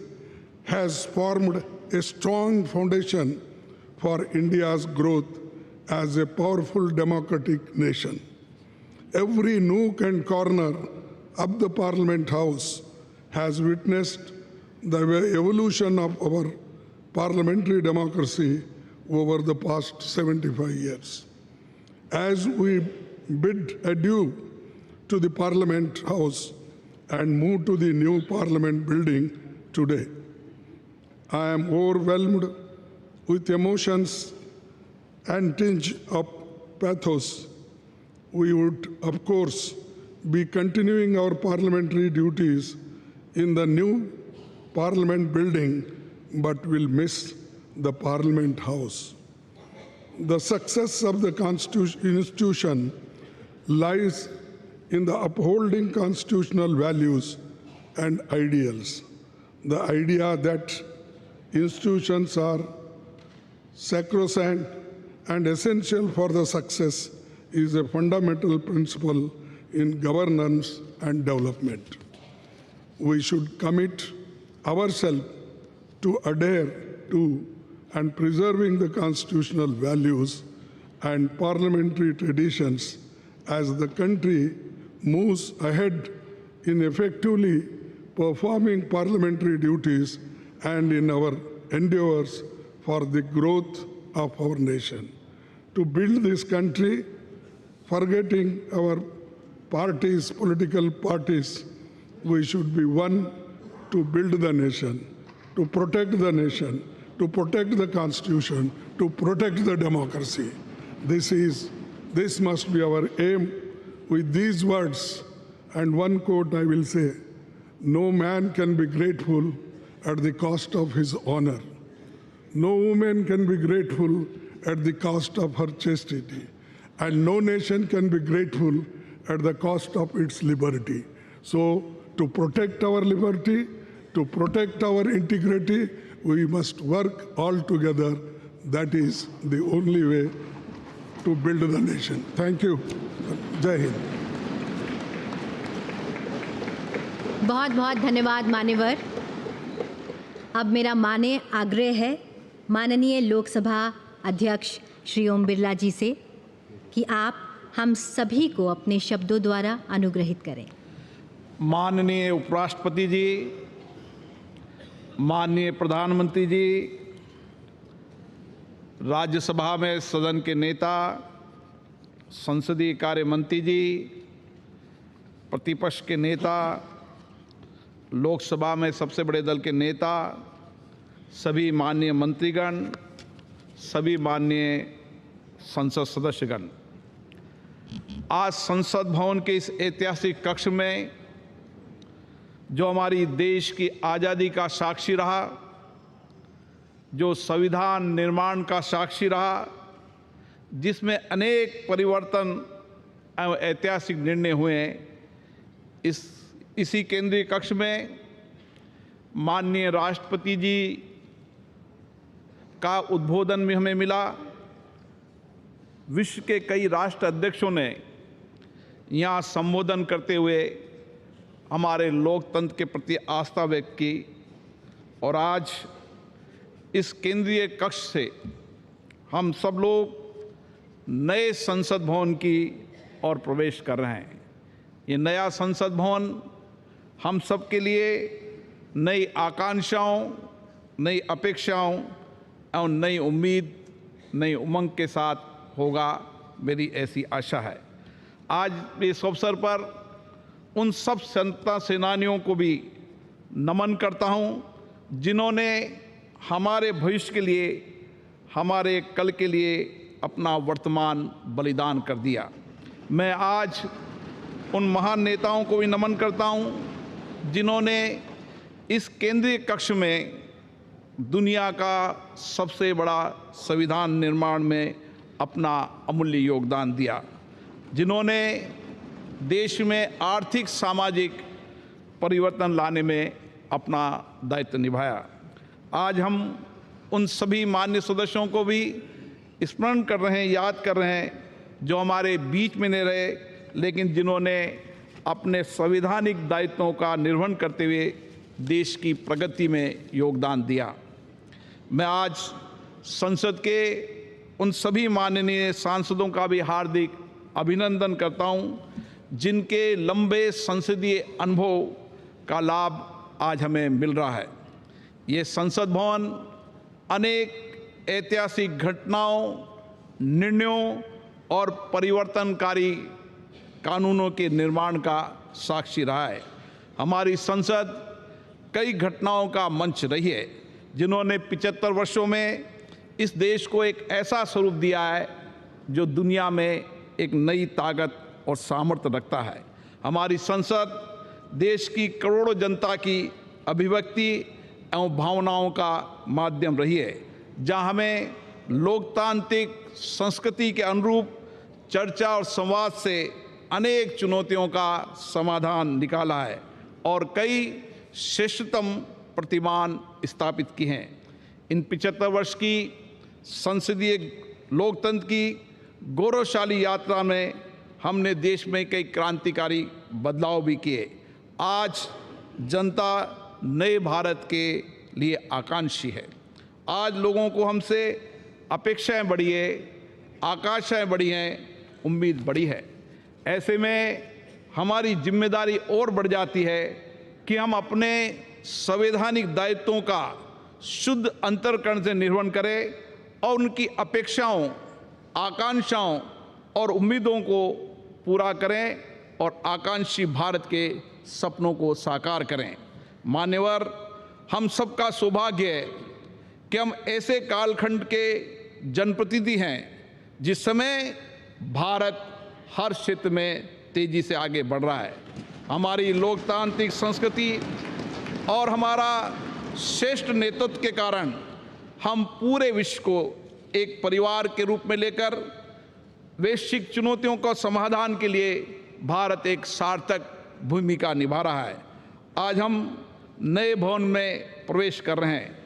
has formed a strong foundation for India's growth as a powerful democratic nation. Every nook and corner of the Parliament House has witnessed the evolution of our parliamentary democracy over the past 75 years. As we bid adieu to the Parliament House and move to the new Parliament building today, I am overwhelmed with emotions and tinge of pathos. We would, of course, be continuing our parliamentary duties in the new Parliament building, but will miss the Parliament House. The success of the institution lies in the upholding constitutional values and ideals. The idea that institutions are sacrosanct and essential for the success is a fundamental principle in governance and development. We should commit ourselves to adhere to and preserving the constitutional values and parliamentary traditions as the country moves ahead in effectively performing parliamentary duties and in our endeavors for the growth of our nation. To build this country, forgetting our parties, political parties, we should be one to build the nation, to protect the nation, to protect the Constitution, to protect the democracy. This must be our aim. With these words and one quote I will say, no man can be grateful at the cost of his honor. No woman can be grateful at the cost of her chastity. And no nation can be grateful at the cost of its liberty. So to protect our liberty, to protect our integrity, we must work all together. That is the only way to build the nation. Thank you. Jai Hind.
बहुत बहुत धन्यवाद मान्यवर। अब मेरा माने आग्रह है माननीय लोकसभा अध्यक्ष श्री ओम बिरला जी से कि आप हम सभी को अपने शब्दों द्वारा अनुग्रहित करें।
माननीय उपराष्ट्रपति जी, माननीय प्रधानमंत्री जी, राज्यसभा में सदन के नेता, संसदीय कार्य मंत्री जी, प्रतिपक्ष के नेता, लोकसभा में सबसे बड़े दल के नेता, सभी माननीय मंत्रीगण, सभी माननीय संसद सदस्यगण, आज संसद भवन के इस ऐतिहासिक कक्ष में जो हमारी देश की आज़ादी का साक्षी रहा, जो संविधान निर्माण का साक्षी रहा, जिसमें अनेक परिवर्तन एवं ऐतिहासिक निर्णय हुए, इसी केंद्रीय कक्ष में माननीय राष्ट्रपति जी का उद्बोधन भी हमें मिला। विश्व के कई राष्ट्र अध्यक्षों ने यहाँ संबोधन करते हुए हमारे लोकतंत्र के प्रति आस्था व्यक्त की और आज इस केंद्रीय कक्ष से हम सब लोग नए संसद भवन की ओर प्रवेश कर रहे हैं। ये नया संसद भवन हम सब के लिए नई आकांक्षाओं, नई अपेक्षाओं और नई उम्मीद, नई उमंग के साथ होगा, मेरी ऐसी आशा है। आज इस अवसर पर उन सब स्वतंत्रता सेनानियों को भी नमन करता हूं जिन्होंने हमारे भविष्य के लिए, हमारे कल के लिए अपना वर्तमान बलिदान कर दिया। मैं आज उन महान नेताओं को भी नमन करता हूं जिन्होंने इस केंद्रीय कक्ष में दुनिया का सबसे बड़ा संविधान निर्माण में अपना अमूल्य योगदान दिया, जिन्होंने देश में आर्थिक सामाजिक परिवर्तन लाने में अपना दायित्व निभाया। आज हम उन सभी मान्य सदस्यों को भी स्मरण कर रहे हैं, याद कर रहे हैं, जो हमारे बीच में नहीं रहे लेकिन जिन्होंने अपने संवैधानिक दायित्वों का निर्वहन करते हुए देश की प्रगति में योगदान दिया। मैं आज संसद के उन सभी माननीय सांसदों का भी हार्दिक अभिनंदन करता हूं जिनके लंबे संसदीय अनुभव का लाभ आज हमें मिल रहा है। ये संसद भवन अनेक ऐतिहासिक घटनाओं, निर्णयों और परिवर्तनकारी कानूनों के निर्माण का साक्षी रहा है। हमारी संसद कई घटनाओं का मंच रही है जिन्होंने 75 वर्षों में इस देश को एक ऐसा स्वरूप दिया है जो दुनिया में एक नई ताकत और सामर्थ्य रखता है। हमारी संसद देश की करोड़ों जनता की अभिव्यक्ति एवं भावनाओं का माध्यम रही है, जहां हमें लोकतांत्रिक संस्कृति के अनुरूप चर्चा और संवाद से अनेक चुनौतियों का समाधान निकाला है और कई श्रेष्ठतम प्रतिमान स्थापित की हैं। इन 75 वर्ष की संसदीय लोकतंत्र की गौरवशाली यात्रा में हमने देश में कई क्रांतिकारी बदलाव भी किए। आज जनता नए भारत के लिए आकांक्षी है। आज लोगों को हमसे अपेक्षाएं बढ़ी है, आकांक्षाएं बढ़ी हैं, उम्मीद बढ़ी है। ऐसे में हमारी जिम्मेदारी और बढ़ जाती है कि हम अपने संवैधानिक दायित्वों का शुद्ध अंतर्करण से निर्वहन करें और उनकी अपेक्षाओं, आकांक्षाओं और उम्मीदों को पूरा करें और आकांक्षी भारत के सपनों को साकार करें। मान्यवर, हम सबका सौभाग्य है कि हम ऐसे कालखंड के जनप्रतिनिधि हैं जिस समय भारत हर क्षेत्र में तेजी से आगे बढ़ रहा है। हमारी लोकतांत्रिक संस्कृति और हमारा श्रेष्ठ नेतृत्व के कारण हम पूरे विश्व को एक परिवार के रूप में लेकर वैश्विक चुनौतियों का समाधान के लिए भारत एक सार्थक भूमिका निभा रहा है। आज हम नए भवन में प्रवेश कर रहे हैं।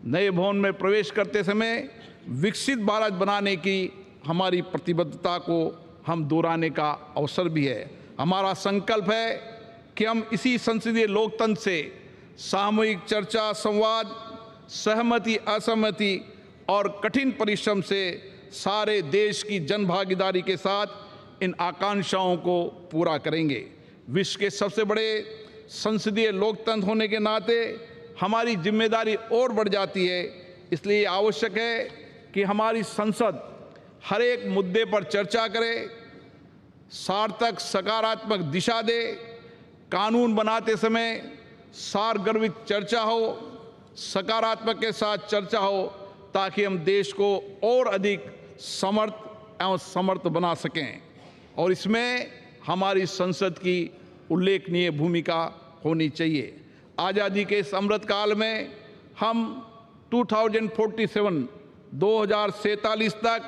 नए भवन में प्रवेश करते समय विकसित भारत बनाने की हमारी प्रतिबद्धता को हम दोहराने का अवसर भी है। हमारा संकल्प है कि हम इसी संसदीय लोकतंत्र से सामूहिक चर्चा, संवाद, सहमति, असहमति और कठिन परिश्रम से सारे देश की जनभागीदारी के साथ इन आकांक्षाओं को पूरा करेंगे। विश्व के सबसे बड़े संसदीय लोकतंत्र होने के नाते हमारी जिम्मेदारी और बढ़ जाती है। इसलिए आवश्यक है कि हमारी संसद हर एक मुद्दे पर चर्चा करे, सार्थक सकारात्मक दिशा दे, कानून बनाते समय सारगर्भित चर्चा हो, सकारात्मक के साथ चर्चा हो, ताकि हम देश को और अधिक समर्थ बना सकें। और इसमें हमारी संसद की उल्लेखनीय भूमिका होनी चाहिए। आज़ादी के इस अमृत काल में हम 2047 तक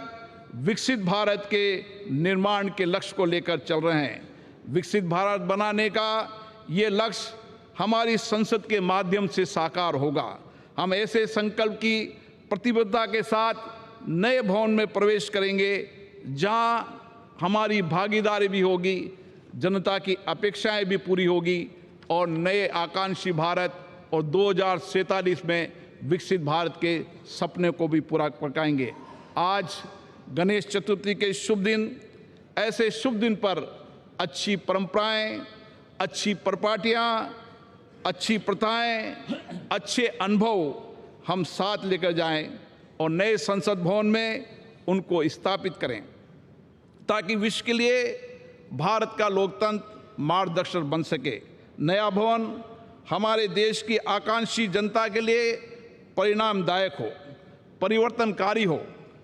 विकसित भारत के निर्माण के लक्ष्य को लेकर चल रहे हैं। विकसित भारत बनाने का ये लक्ष्य हमारी संसद के माध्यम से साकार होगा। हम ऐसे संकल्प की प्रतिबद्धता के साथ नए भवन में प्रवेश करेंगे, जहां हमारी भागीदारी भी होगी, जनता की अपेक्षाएं भी पूरी होगी और नए आकांक्षी भारत और 2047 में विकसित भारत के सपने को भी पूरा पकाएंगे। आज गणेश चतुर्थी के शुभ दिन, ऐसे शुभ दिन पर अच्छी परंपराएं, अच्छी परिपाटियां, अच्छी प्रथाएं, अच्छे अनुभव हम साथ लेकर जाएं और नए संसद भवन में उनको स्थापित करें, ताकि विश्व के लिए भारत का लोकतंत्र मार्गदर्शक बन सके। नया भवन हमारे देश की आकांक्षी जनता के लिए परिणामदायक हो, परिवर्तनकारी हो,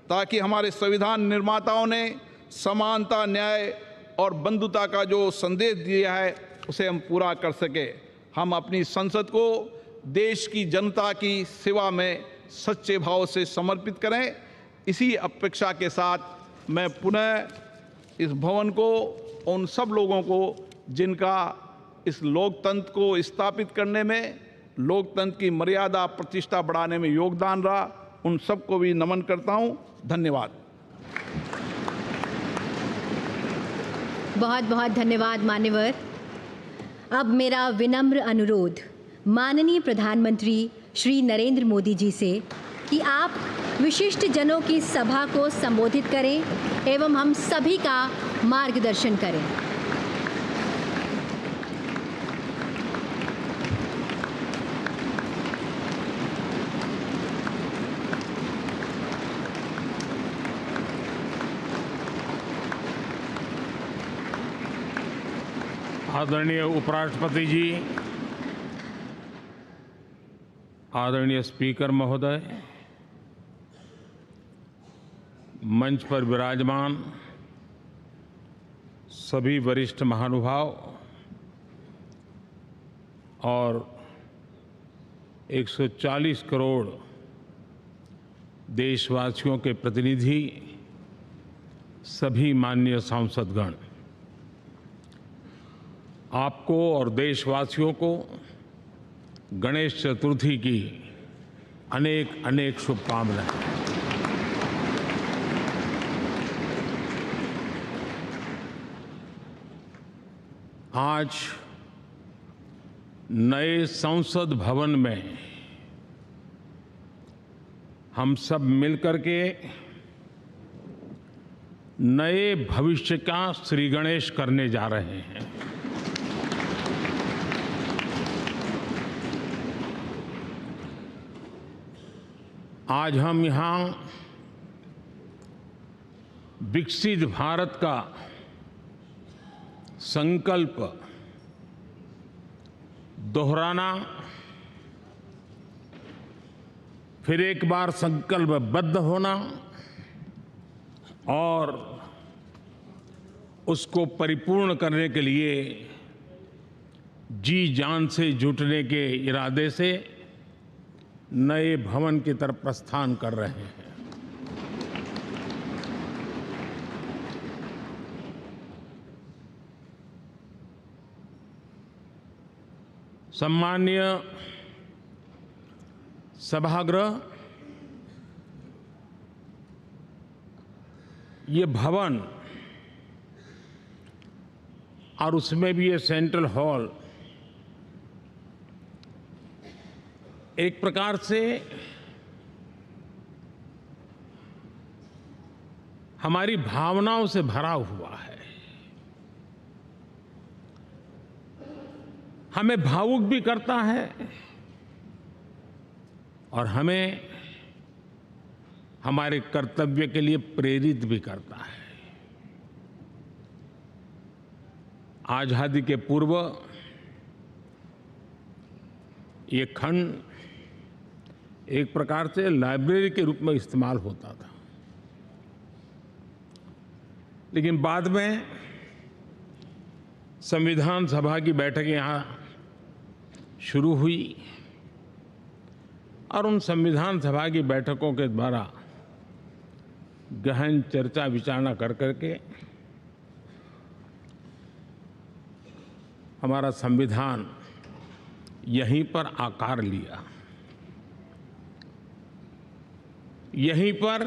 ताकि हमारे संविधान निर्माताओं ने समानता, न्याय और बंधुता का जो संदेश दिया है उसे हम पूरा कर सके। हम अपनी संसद को देश की जनता की सेवा में सच्चे भाव से समर्पित करें। इसी अपेक्षा के साथ मैं पुनः इस भवन को उन सब लोगों को जिनका इस लोकतंत्र को स्थापित करने में, लोकतंत्र की मर्यादा प्रतिष्ठा बढ़ाने में योगदान रहा, उन सबको भी नमन करता हूं। धन्यवाद।
बहुत बहुत धन्यवाद मान्यवर। अब मेरा विनम्र अनुरोध माननीय प्रधानमंत्री श्री नरेंद्र मोदी जी से कि आप विशिष्ट जनों की सभा को संबोधित करें एवं हम सभी का मार्गदर्शन करें।
आदरणीय उपराष्ट्रपति जी, आदरणीय स्पीकर महोदय, मंच पर विराजमान सभी वरिष्ठ महानुभाव और 140 करोड़ देशवासियों के प्रतिनिधि, सभी माननीय सांसदगण, आपको और देशवासियों को गणेश चतुर्थी की अनेक अनेक शुभकामनाएं। आज नए संसद भवन में हम सब मिलकर के नए भविष्य का श्री गणेश करने जा रहे हैं। आज हम यहाँ विकसित भारत का संकल्प दोहराना, फिर एक बार संकल्पबद्ध होना और उसको परिपूर्ण करने के लिए जी जान से जुटने के इरादे से नए भवन की तरफ प्रस्थान कर रहे हैं। सम्माननीय सभागृह, ये भवन और उसमें भी ये सेंट्रल हॉल एक प्रकार से हमारी भावनाओं से भरा हुआ है, हमें भावुक भी करता है और हमें हमारे कर्तव्य के लिए प्रेरित भी करता है। आजादी के पूर्व ये खंड एक प्रकार से लाइब्रेरी के रूप में इस्तेमाल होता था, लेकिन बाद में संविधान सभा की बैठकें यहाँ शुरू हुई और उन संविधान सभा की बैठकों के द्वारा गहन चर्चा विचारणा कर करके हमारा संविधान यहीं पर आकार लिया। यहीं पर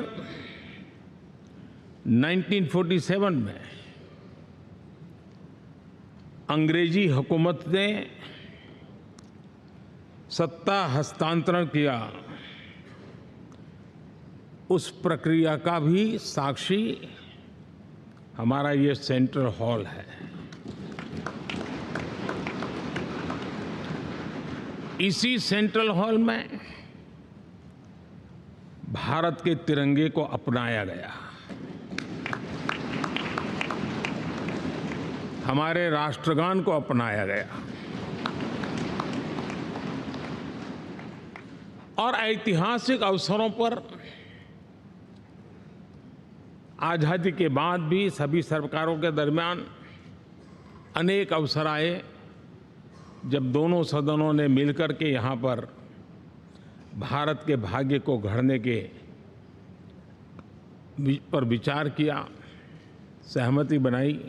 1947 में अंग्रेजी हुकूमत ने सत्ता हस्तांतरण किया, उस प्रक्रिया का भी साक्षी हमारा ये सेंट्रल हॉल है। इसी सेंट्रल हॉल में भारत के तिरंगे को अपनाया गया, हमारे राष्ट्रगान को अपनाया गया और ऐतिहासिक अवसरों पर आजादी के बाद भी सभी सरकारों के दरमियान अनेक अवसर आए जब दोनों सदनों ने मिलकर के यहाँ पर भारत के भाग्य को गढ़ने के पर विचार किया, सहमति बनाई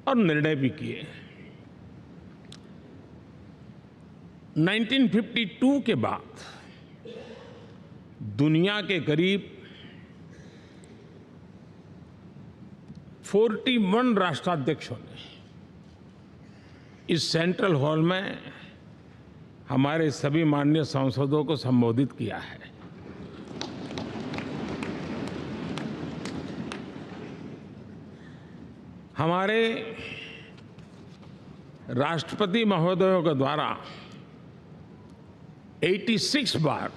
और निर्णय भी किए। 1952 के बाद दुनिया के करीब 41 राष्ट्राध्यक्षों ने इस सेंट्रल हॉल में हमारे सभी माननीय सांसदों को संबोधित किया है। हमारे राष्ट्रपति महोदयों के द्वारा 86 बार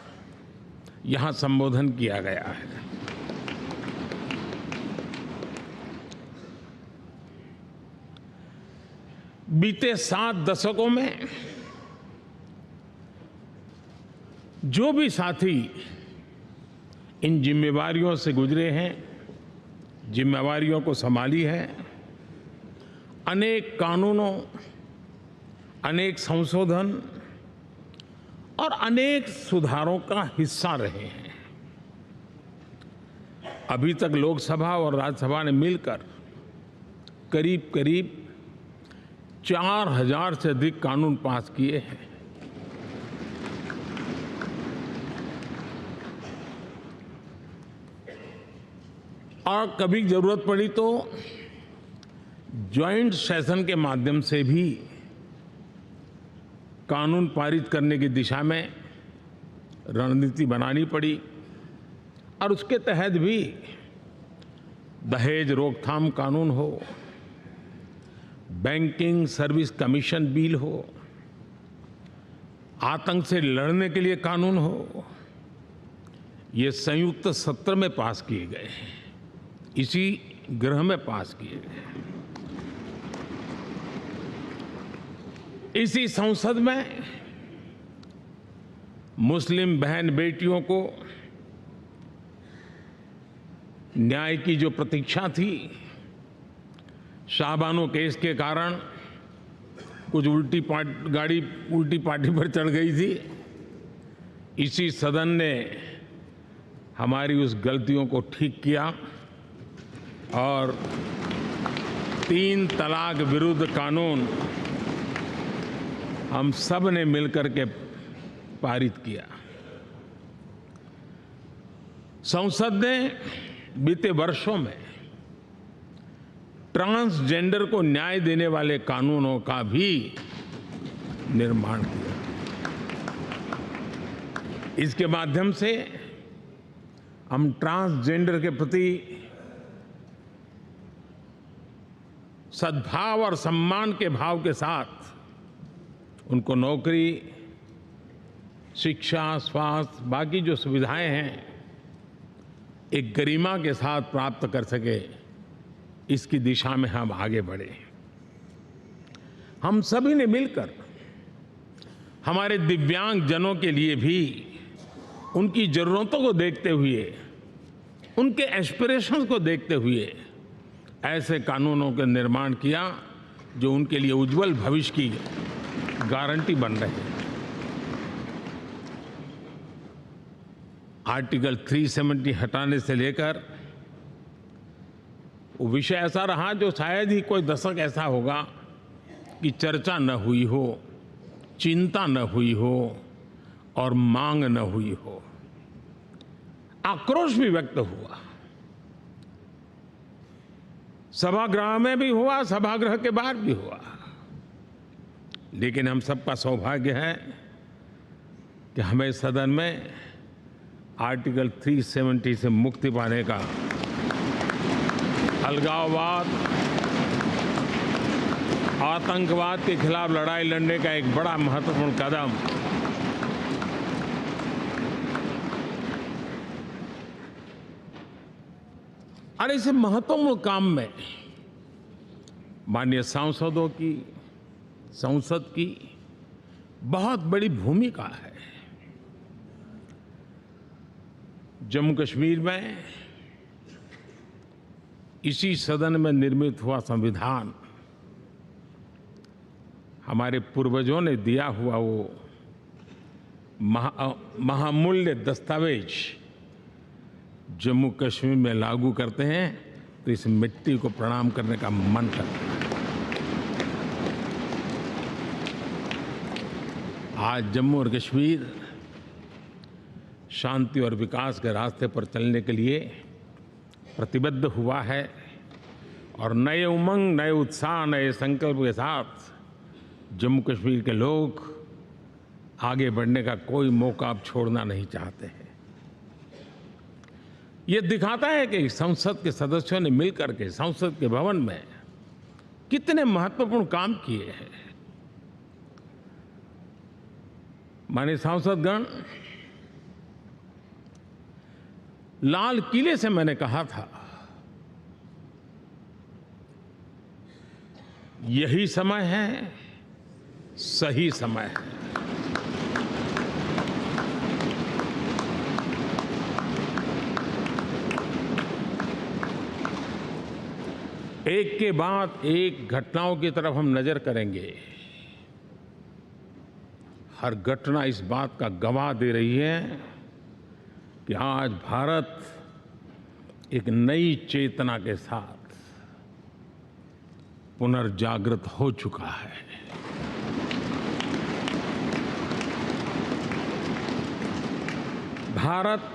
यहां संबोधन किया गया है। बीते 7 दशकों में जो भी साथी इन जिम्मेवारियों से गुजरे हैं, जिम्मेवारियों को संभाली है, अनेक कानूनों, अनेक संशोधन और अनेक सुधारों का हिस्सा रहे हैं। अभी तक लोकसभा और राज्यसभा ने मिलकर करीब करीब 4000 से अधिक कानून पास किए हैं। और कभी जरूरत पड़ी तो ज्वाइंट सेशन के माध्यम से भी कानून पारित करने की दिशा में रणनीति बनानी पड़ी और उसके तहत भी दहेज रोकथाम कानून हो, बैंकिंग सर्विस कमीशन बिल हो, आतंक से लड़ने के लिए कानून हो, ये संयुक्त सत्र में पास किए गए हैं, इसी गृह में पास किए गए। इसी संसद में मुस्लिम बहन बेटियों को न्याय की जो प्रतीक्षा थी, शाहबानो केस के कारण कुछ गाड़ी उल्टी पार्टी पर चढ़ गई थी, इसी सदन ने हमारी उस गलतियों को ठीक किया और 3 तलाक विरुद्ध कानून हम सब ने मिलकर के पारित किया। संसद ने बीते वर्षों में ट्रांसजेंडर को न्याय देने वाले कानूनों का भी निर्माण किया। इसके माध्यम से हम ट्रांसजेंडर के प्रति सद्भाव और सम्मान के भाव के साथ उनको नौकरी, शिक्षा, स्वास्थ्य, बाकी जो सुविधाएं हैं एक गरिमा के साथ प्राप्त कर सके, इसकी दिशा में हम आगे बढ़े। हम सभी ने मिलकर हमारे दिव्यांग जनों के लिए भी उनकी ज़रूरतों को देखते हुए, उनके एस्पिरेशंस को देखते हुए ऐसे कानूनों का निर्माण किया जो उनके लिए उज्जवल भविष्य की गारंटी बन रहे हैं। आर्टिकल 370 हटाने से लेकर वो विषय ऐसा रहा जो शायद ही कोई दशक ऐसा होगा कि चर्चा न हुई हो, चिंता न हुई हो और मांग न हुई हो। आक्रोश भी व्यक्त हुआ, सभागृह में भी हुआ, सभागृह के बाहर भी हुआ। लेकिन हम सबका सौभाग्य है कि हमें सदन में आर्टिकल 370 से मुक्ति पाने का, अलगाववाद, आतंकवाद के खिलाफ लड़ाई लड़ने का एक बड़ा महत्वपूर्ण कदम और इस महत्वपूर्ण काम में माननीय सांसदों की, संसद की बहुत बड़ी भूमिका है। जम्मू कश्मीर में इसी सदन में निर्मित हुआ संविधान हमारे पूर्वजों ने दिया हुआ वो महामूल्य दस्तावेज जम्मू कश्मीर में लागू करते हैं तो इस मिट्टी को प्रणाम करने का मन करता है। आज जम्मू और कश्मीर शांति और विकास के रास्ते पर चलने के लिए प्रतिबद्ध हुआ है और नए उमंग, नए उत्साह, नए संकल्प के साथ जम्मू कश्मीर के लोग आगे बढ़ने का कोई मौका अब छोड़ना नहीं चाहते हैं। ये दिखाता है कि संसद के सदस्यों ने मिलकर के संसद के भवन में कितने महत्वपूर्ण काम किए हैं। माननीय सांसदगण, लाल किले से मैंने कहा था यही समय है, सही समय है। एक के बाद एक घटनाओं की तरफ हम नजर करेंगे। हर घटना इस बात का गवाह दे रही है कि आज भारत एक नई चेतना के साथ पुनर्जागृत हो चुका है। भारत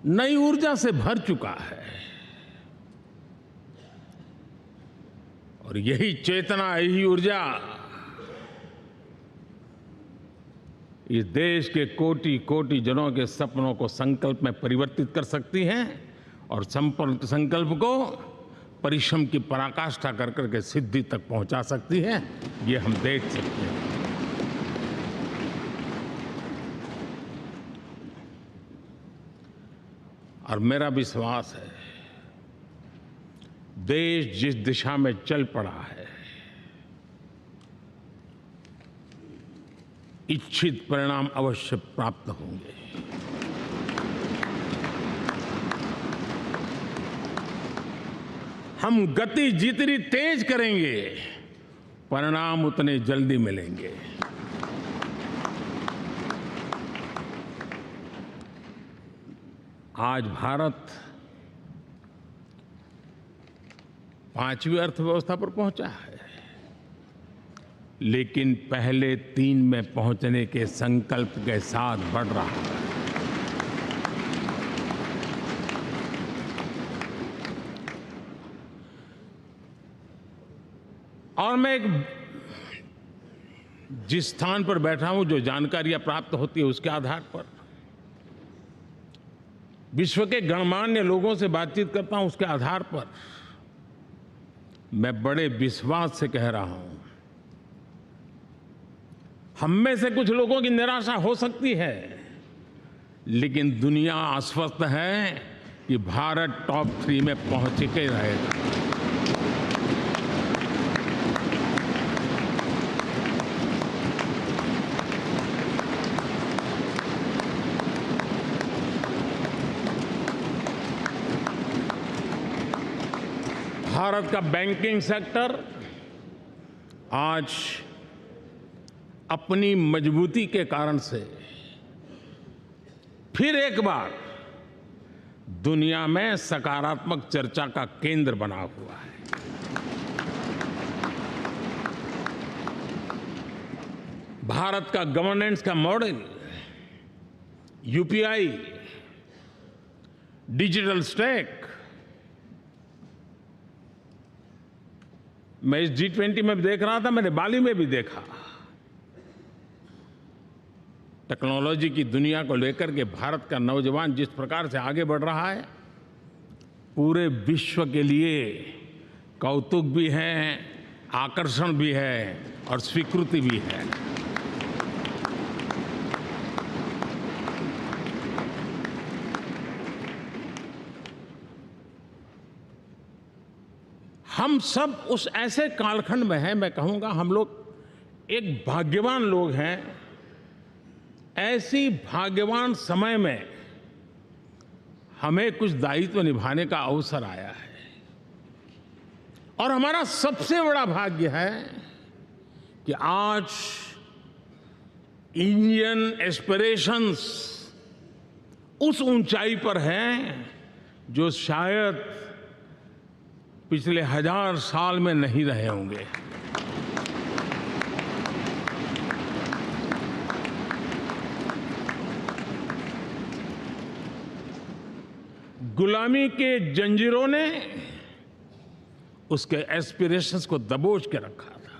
नई ऊर्जा से भर चुका है और यही चेतना, यही ऊर्जा इस देश के कोटि कोटि जनों के सपनों को संकल्प में परिवर्तित कर सकती है और संकल्प को परिश्रम की पराकाष्ठा कर करके सिद्धि तक पहुंचा सकती है। ये हम देख सकते हैं। और मेरा विश्वास है देश जिस दिशा में चल पड़ा है, इच्छित परिणाम अवश्य प्राप्त होंगे। हम गति जितनी तेज करेंगे, परिणाम उतने जल्दी मिलेंगे। आज भारत 5वीं अर्थव्यवस्था पर पहुंचा है, लेकिन पहले 3 में पहुंचने के संकल्प के साथ बढ़ रहा है। और मैं जिस स्थान पर बैठा हूं, जो जानकारियां प्राप्त होती है उसके आधार पर विश्व के गणमान्य लोगों से बातचीत करता हूं, उसके आधार पर मैं बड़े विश्वास से कह रहा हूं हम में से कुछ लोगों की निराशा हो सकती है, लेकिन दुनिया आश्वस्त है कि भारत टॉप 3 में पहुंच के रहेगा। भारत का बैंकिंग सेक्टर आज अपनी मजबूती के कारण से फिर एक बार दुनिया में सकारात्मक चर्चा का केंद्र बना हुआ है। भारत का गवर्नेंस का मॉडल, यूपीआई, डिजिटल स्टैक, मैं इस G20 में देख रहा था, मैंने बाली में भी देखा। टेक्नोलॉजी की दुनिया को लेकर के भारत का नौजवान जिस प्रकार से आगे बढ़ रहा है, पूरे विश्व के लिए कौतुक भी है, आकर्षण भी है और स्वीकृति भी है। हम सब उस ऐसे कालखंड में हैं, मैं कहूँगा हम लोग एक भाग्यवान लोग हैं। ऐसी भाग्यवान समय में हमें कुछ दायित्व निभाने का अवसर आया है और हमारा सबसे बड़ा भाग्य है कि आज इंडियन एस्पिरेशंस उस ऊंचाई पर हैं जो शायद पिछले 1000 साल में नहीं रहे होंगे। गुलामी के जंजीरों ने उसके एस्पिरेशंस को दबोच के रखा था।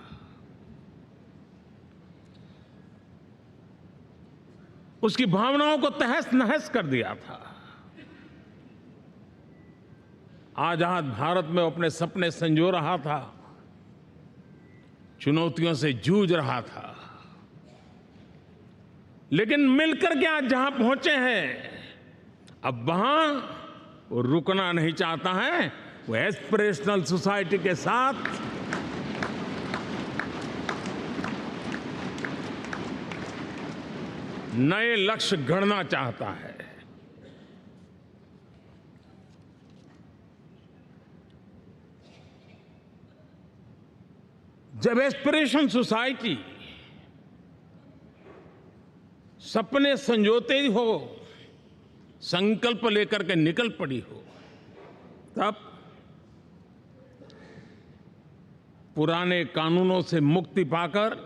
उसकी भावनाओं को तहस नहस कर दिया था। आजाद भारत में अपने सपने संजो रहा था, चुनौतियों से जूझ रहा था, लेकिन मिलकर के आज जहां पहुंचे हैं, अब वहां वो रुकना नहीं चाहता है। वो एस्पिरेशनल सोसाइटी के साथ नए लक्ष्य गढ़ना चाहता है। जब एस्पिरेशन सोसाइटी सपने संजोते ही हो, संकल्प लेकर के निकल पड़ी हो, तब पुराने कानूनों से मुक्ति पाकर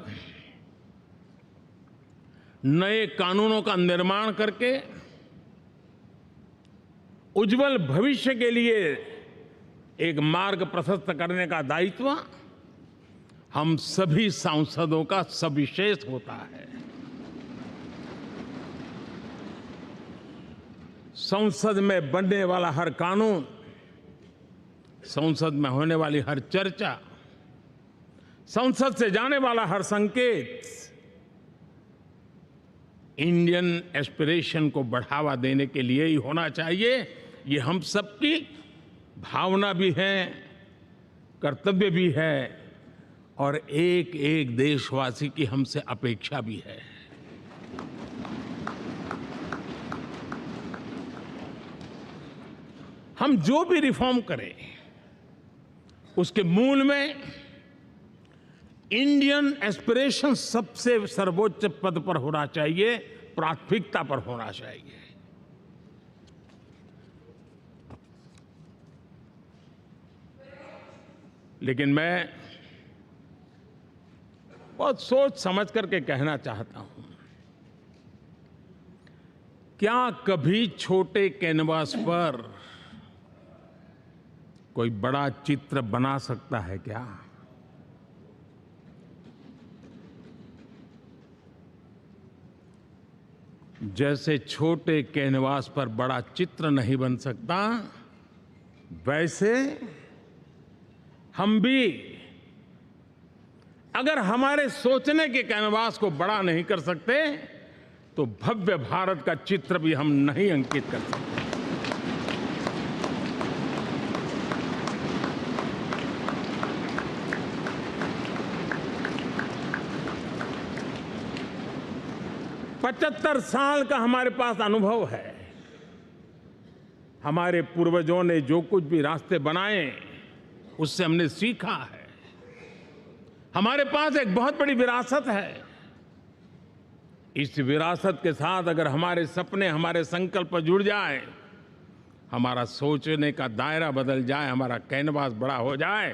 नए कानूनों का निर्माण करके उज्जवल भविष्य के लिए एक मार्ग प्रशस्त करने का दायित्व हम सभी सांसदों का सविशेष होता है। संसद में बनने वाला हर कानून, संसद में होने वाली हर चर्चा, संसद से जाने वाला हर संकेत इंडियन एस्पिरेशन को बढ़ावा देने के लिए ही होना चाहिए। ये हम सबकी भावना भी है, कर्तव्य भी है और एक एक देशवासी की हमसे अपेक्षा भी है। हम जो भी रिफॉर्म करें, उसके मूल में इंडियन एस्पिरेशन सबसे सर्वोच्च पद पर होना चाहिए, प्राथमिकता पर होना चाहिए। लेकिन मैं बहुत सोच समझ करके कहना चाहता हूं, क्या कभी छोटे कैनवास पर कोई बड़ा चित्र बना सकता है क्या? जैसे छोटे कैनवास पर बड़ा चित्र नहीं बन सकता, वैसे हम भी अगर हमारे सोचने के कैनवास को बड़ा नहीं कर सकते तो भव्य भारत का चित्र भी हम नहीं अंकित कर सकते। पचहत्तर साल का हमारे पास अनुभव है। हमारे पूर्वजों ने जो कुछ भी रास्ते बनाए उससे हमने सीखा है। हमारे पास एक बहुत बड़ी विरासत है। इस विरासत के साथ अगर हमारे सपने, हमारे संकल्प जुड़ जाए, हमारा सोचने का दायरा बदल जाए, हमारा कैनवास बड़ा हो जाए,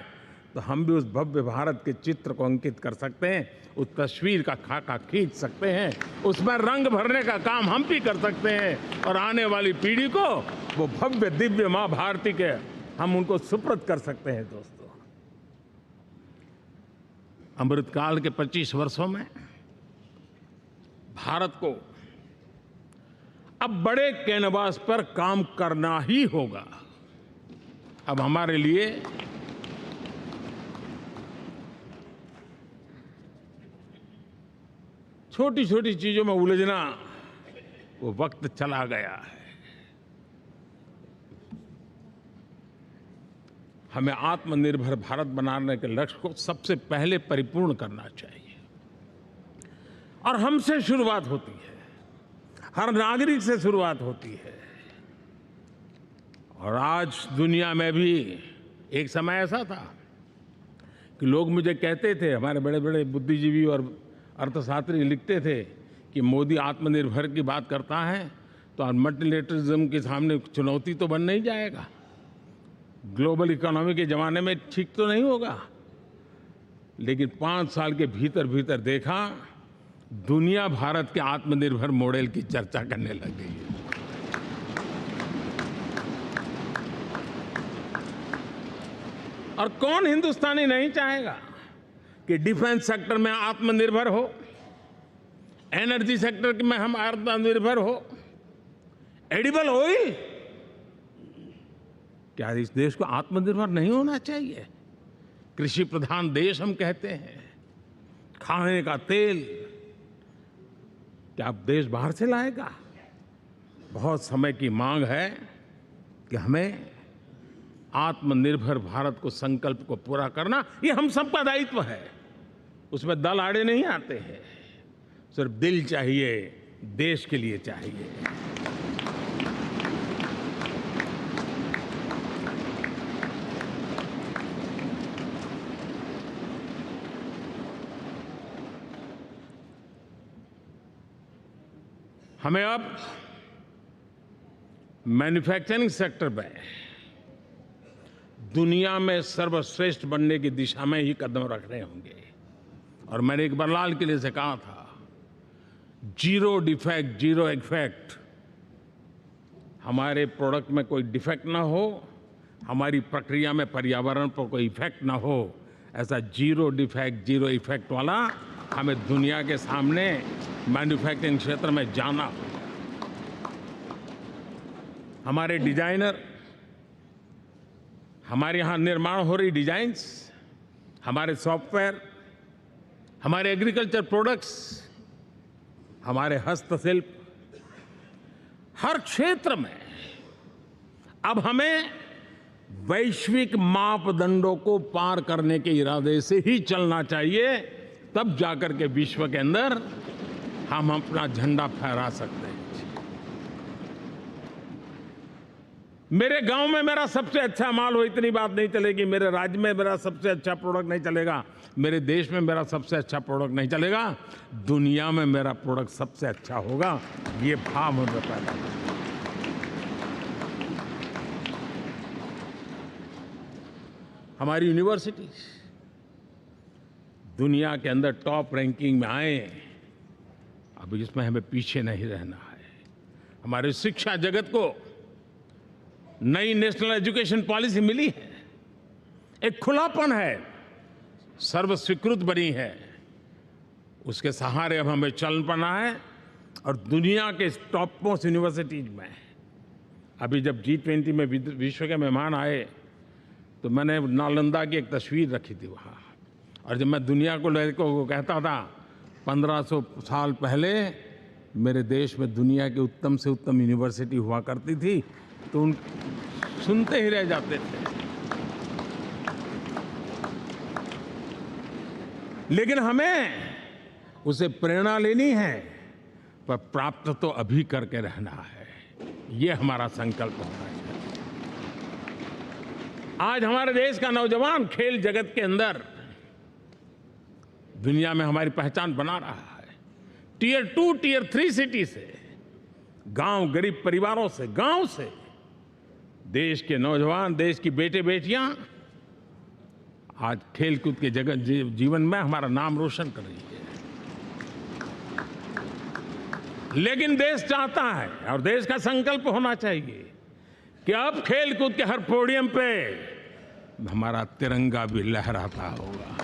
तो हम भी उस भव्य भारत के चित्र को अंकित कर सकते हैं, उस तस्वीर का खाका खींच सकते हैं, उसमें रंग भरने का काम हम भी कर सकते हैं और आने वाली पीढ़ी को वो भव्य दिव्य मां भारती के हम उनको सुपुर्द कर सकते हैं। दोस्तों, अमृतकाल के 25 वर्षों में भारत को अब बड़े कैनवास पर काम करना ही होगा। अब हमारे लिए छोटी छोटी चीजों में उलझना वो वक्त चला गया है। हमें आत्मनिर्भर भारत बनाने के लक्ष्य को सबसे पहले परिपूर्ण करना चाहिए और हमसे शुरुआत होती है, हर नागरिक से शुरुआत होती है। और आज दुनिया में भी एक समय ऐसा था कि लोग मुझे कहते थे, हमारे बड़े बड़े बुद्धिजीवी और अर्थशास्त्री लिखते थे कि मोदी आत्मनिर्भर की बात करता है तो मल्टीलेटरलिज्म के सामने चुनौती तो बन नहीं जाएगा, ग्लोबल इकोनॉमी के ज़माने में ठीक तो नहीं होगा। लेकिन 5 साल के भीतर भीतर देखा, दुनिया भारत के आत्मनिर्भर मॉडल की चर्चा करने लग गई है। और कौन हिंदुस्तानी नहीं चाहेगा कि डिफेंस सेक्टर में आत्मनिर्भर हो, एनर्जी सेक्टर में हम आत्मनिर्भर हो, एडिबल ऑयल, क्या इस देश को आत्मनिर्भर नहीं होना चाहिए? कृषि प्रधान देश हम कहते हैं, खाने का तेल क्या अब देश बाहर से लाएगा? बहुत समय की मांग है कि हमें आत्मनिर्भर भारत को संकल्प को पूरा करना, ये हम सबका दायित्व है। उसमें दल आड़े नहीं आते हैं, सिर्फ दिल चाहिए, देश के लिए चाहिए। हमें अब मैन्युफैक्चरिंग सेक्टर में दुनिया में सर्वश्रेष्ठ बनने की दिशा में ही कदम रखने होंगे। और मैंने एक बार लाल किले से कहा था, जीरो डिफेक्ट जीरो इफेक्ट। हमारे प्रोडक्ट में कोई डिफेक्ट ना हो, हमारी प्रक्रिया में पर्यावरण पर कोई इफेक्ट ना हो, ऐसा जीरो डिफेक्ट जीरो इफेक्ट वाला हमें दुनिया के सामने मैन्युफैक्चरिंग क्षेत्र में जाना होगा। हमारे डिजाइनर, हमारे यहाँ निर्माण हो रही डिजाइन्स, हमारे सॉफ्टवेयर, हमारे एग्रीकल्चर प्रोडक्ट्स, हमारे हस्तशिल्प, हर क्षेत्र में अब हमें वैश्विक मापदंडों को पार करने के इरादे से ही चलना चाहिए, तब जाकर के विश्व के अंदर हम अपना झंडा फहरा सकते हैं। मेरे गांव में मेरा सबसे अच्छा माल हो, इतनी बात नहीं चलेगी। मेरे राज्य में मेरा सबसे अच्छा प्रोडक्ट नहीं चलेगा, मेरे देश में मेरा सबसे अच्छा प्रोडक्ट नहीं चलेगा, दुनिया में मेरा प्रोडक्ट सबसे अच्छा होगा, ये भाव हमें पैदा होगा। हमारी यूनिवर्सिटीज दुनिया के अंदर टॉप रैंकिंग में आए, अब इसमें हमें पीछे नहीं रहना है। हमारे शिक्षा जगत को नई नेशनल एजुकेशन पॉलिसी मिली है, एक खुलापन है, सर्व स्वीकृत बनी है, उसके सहारे अब हमें चल पड़ना है। और दुनिया के टॉप मोस्ट यूनिवर्सिटीज में अभी जब G20 में विश्व के मेहमान आए तो मैंने नालंदा की एक तस्वीर रखी थी वहाँ, और जब मैं दुनिया को कहता था 1500 साल पहले मेरे देश में दुनिया की उत्तम से उत्तम यूनिवर्सिटी हुआ करती थी, तो उन सुनते ही रह जाते थे। लेकिन हमें उसे प्रेरणा लेनी है, पर प्राप्त तो अभी करके रहना है। ये हमारा संकल्प होना चाहिए। आज हमारे देश का नौजवान खेल जगत के अंदर दुनिया में हमारी पहचान बना रहा है। टियर 2, टियर 3 सिटी से, गांव, गरीब परिवारों से, गांव से देश के नौजवान, देश की बेटे बेटियां आज खेलकूद के जगत जीवन में हमारा नाम रोशन कर रही है। लेकिन देश चाहता है और देश का संकल्प होना चाहिए कि अब खेलकूद के हर पोडियम पे हमारा तिरंगा भी लहराता होगा।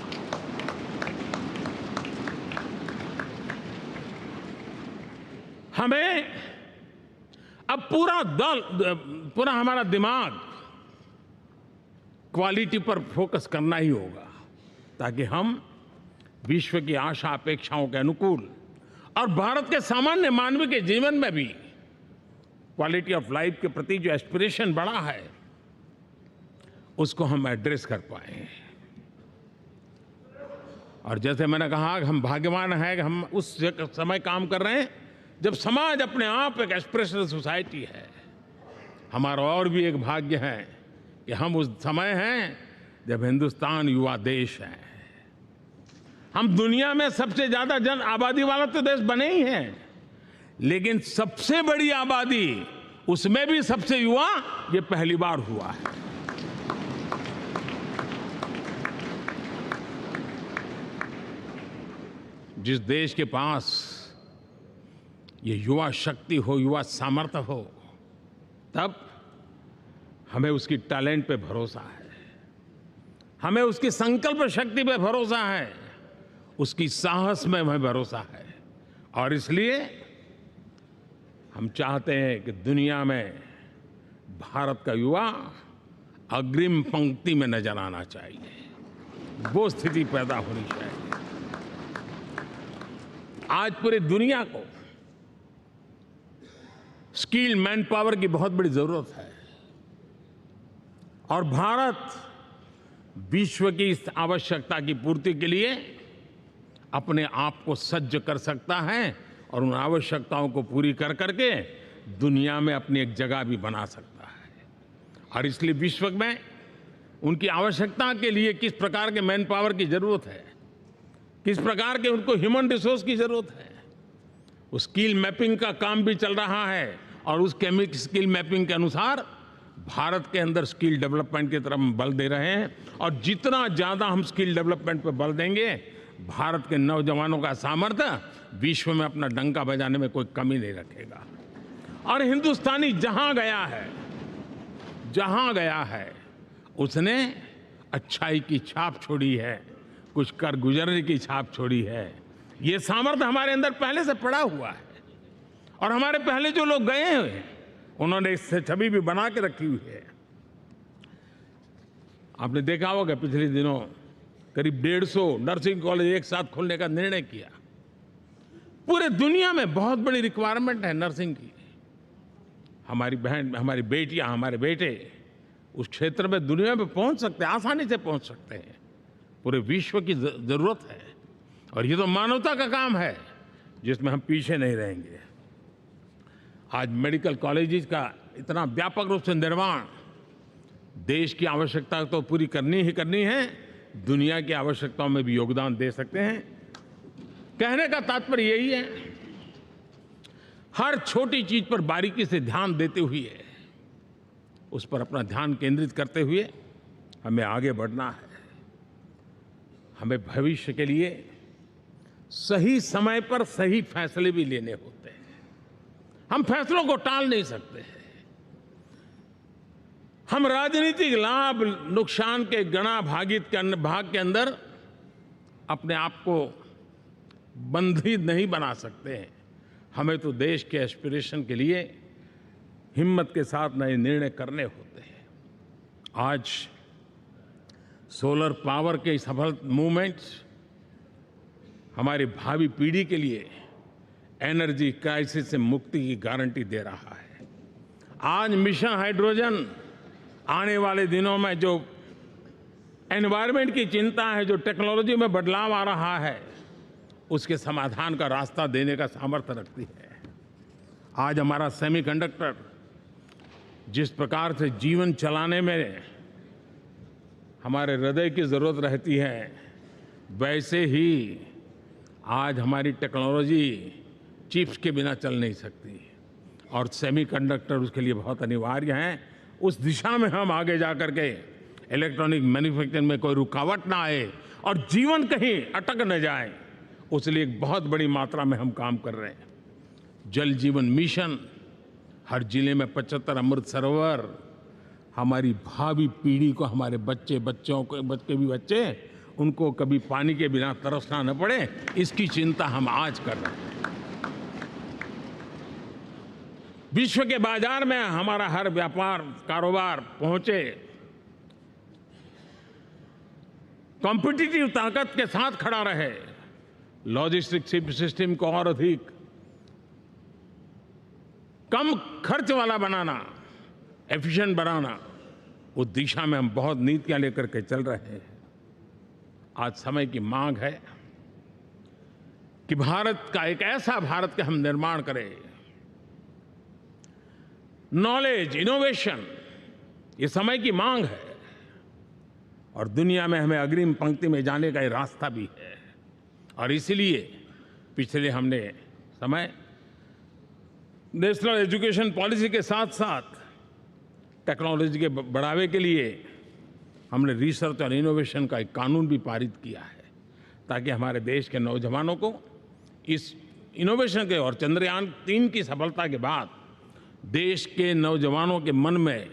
हमें अब पूरा हमारा दिमाग क्वालिटी पर फोकस करना ही होगा, ताकि हम विश्व की आशा अपेक्षाओं के अनुकूल और भारत के सामान्य मानव के जीवन में भी क्वालिटी ऑफ लाइफ के प्रति जो एस्पिरेशन बढ़ा है, उसको हम एड्रेस कर पाए। और जैसे मैंने कहा कि हम भाग्यवान हैं कि हम उस समय काम कर रहे हैं जब समाज अपने आप एक एस्पिरेशनल सोसाइटी है। हमारा और भी एक भाग्य है कि हम उस समय हैं जब हिंदुस्तान युवा देश है। हम दुनिया में सबसे ज्यादा जन आबादी वाला तो देश बने ही हैं, लेकिन सबसे बड़ी आबादी, उसमें भी सबसे युवा, ये पहली बार हुआ है। जिस देश के पास ये युवा शक्ति हो, युवा सामर्थ्य हो, तब हमें उसकी टैलेंट पे भरोसा है, हमें उसकी संकल्प शक्ति पे भरोसा है, उसकी साहस में हमें भरोसा है। और इसलिए हम चाहते हैं कि दुनिया में भारत का युवा अग्रिम पंक्ति में नजर आना चाहिए। वो स्थिति पैदा होनी चाहिए। आज पूरी दुनिया को स्किल मैन पावर की बहुत बड़ी जरूरत है, और भारत विश्व की इस आवश्यकता की पूर्ति के लिए अपने आप को सज्ज कर सकता है और उन आवश्यकताओं को पूरी कर करके दुनिया में अपनी एक जगह भी बना सकता है। और इसलिए विश्व में उनकी आवश्यकता के लिए किस प्रकार के मैन पावर की जरूरत है, किस प्रकार के उनको ह्यूमन रिसोर्स की जरूरत है, उस स्किल मैपिंग का काम भी चल रहा है। और उस स्किल मैपिंग के अनुसार भारत के अंदर स्किल डेवलपमेंट की तरफ हम बल दे रहे हैं। और जितना ज़्यादा हम स्किल डेवलपमेंट पर बल देंगे, भारत के नौजवानों का सामर्थ्य विश्व में अपना डंका बजाने में कोई कमी नहीं रखेगा। और हिंदुस्तानी जहां गया है उसने अच्छाई की छाप छोड़ी है, कुछ कर गुजरने की छाप छोड़ी है। ये सामर्थ्य हमारे अंदर पहले से पड़ा हुआ है, और हमारे पहले जो लोग गए हैं उन्होंने इससे छवि भी बना के रखी हुई है। आपने देखा होगा पिछले दिनों करीब 150 नर्सिंग कॉलेज एक साथ खोलने का निर्णय किया। पूरे दुनिया में बहुत बड़ी रिक्वायरमेंट है नर्सिंग की। हमारी बहन, हमारी बेटियां, हमारे बेटे उस क्षेत्र में दुनिया में पहुंच सकते हैं, आसानी से पहुंच सकते हैं। पूरे विश्व की जरूरत है, और ये तो मानवता का काम है जिसमें हम पीछे नहीं रहेंगे। आज मेडिकल कॉलेजेस का इतना व्यापक रूप से निर्माण, देश की आवश्यकता तो पूरी करनी ही करनी है, दुनिया की आवश्यकताओं में भी योगदान दे सकते हैं। कहने का तात्पर्य यही है, हर छोटी चीज पर बारीकी से ध्यान देते हुए, उस पर अपना ध्यान केंद्रित करते हुए हमें आगे बढ़ना है। हमें भविष्य के लिए सही समय पर सही फैसले भी लेने होते हैं। हम फैसलों को टाल नहीं सकते। हम राजनीतिक लाभ नुकसान के गणा भाग के अंदर अपने आप को बंधी नहीं बना सकते हैं। हमें तो देश के एस्पिरेशन के लिए हिम्मत के साथ नए निर्णय करने होते हैं। आज सोलर पावर के सफल मूवमेंट्स हमारी भावी पीढ़ी के लिए एनर्जी क्राइसिस से मुक्ति की गारंटी दे रहा है। आज मिशन हाइड्रोजन आने वाले दिनों में जो एनवायरनमेंट की चिंता है, जो टेक्नोलॉजी में बदलाव आ रहा है, उसके समाधान का रास्ता देने का सामर्थ्य रखती है। आज हमारा सेमीकंडक्टर जिस प्रकार से जीवन चलाने में हमारे हृदय की ज़रूरत रहती है, वैसे ही आज हमारी टेक्नोलॉजी चिप्स के बिना चल नहीं सकती और सेमीकंडक्टर उसके लिए बहुत अनिवार्य हैं। उस दिशा में हम आगे जा कर के इलेक्ट्रॉनिक मैन्युफैक्चरिंग में कोई रुकावट ना आए और जीवन कहीं अटक न जाए, उसलिए एक बहुत बड़ी मात्रा में हम काम कर रहे हैं। जल जीवन मिशन, हर जिले में 75 अमृत सरोवर, हमारी भावी पीढ़ी को, हमारे बच्चों को उनको कभी पानी के बिना तरसना न पड़े, इसकी चिंता हम आज कर रहे हैं। विश्व के बाजार में हमारा हर व्यापार कारोबार पहुंचे, कॉम्पिटिटिव ताकत के साथ खड़ा रहे, लॉजिस्टिक सिस्टम को और अधिक कम खर्च वाला बनाना, एफिशिएंट बनाना, उस दिशा में हम बहुत नीतियां लेकर के चल रहे हैं। आज समय की मांग है कि भारत का एक ऐसा भारत का हम निर्माण करें। नॉलेज, इनोवेशन, ये समय की मांग है और दुनिया में हमें अग्रिम पंक्ति में जाने का ये रास्ता भी है। और इसलिए पिछले हमने समय नेशनल एजुकेशन पॉलिसी के साथ साथ टेक्नोलॉजी के बढ़ावे के लिए हमने रिसर्च और इनोवेशन का एक कानून भी पारित किया है, ताकि हमारे देश के नौजवानों को इस इनोवेशन के और चंद्रयान 3 की सफलता के बाद देश के नौजवानों के मन में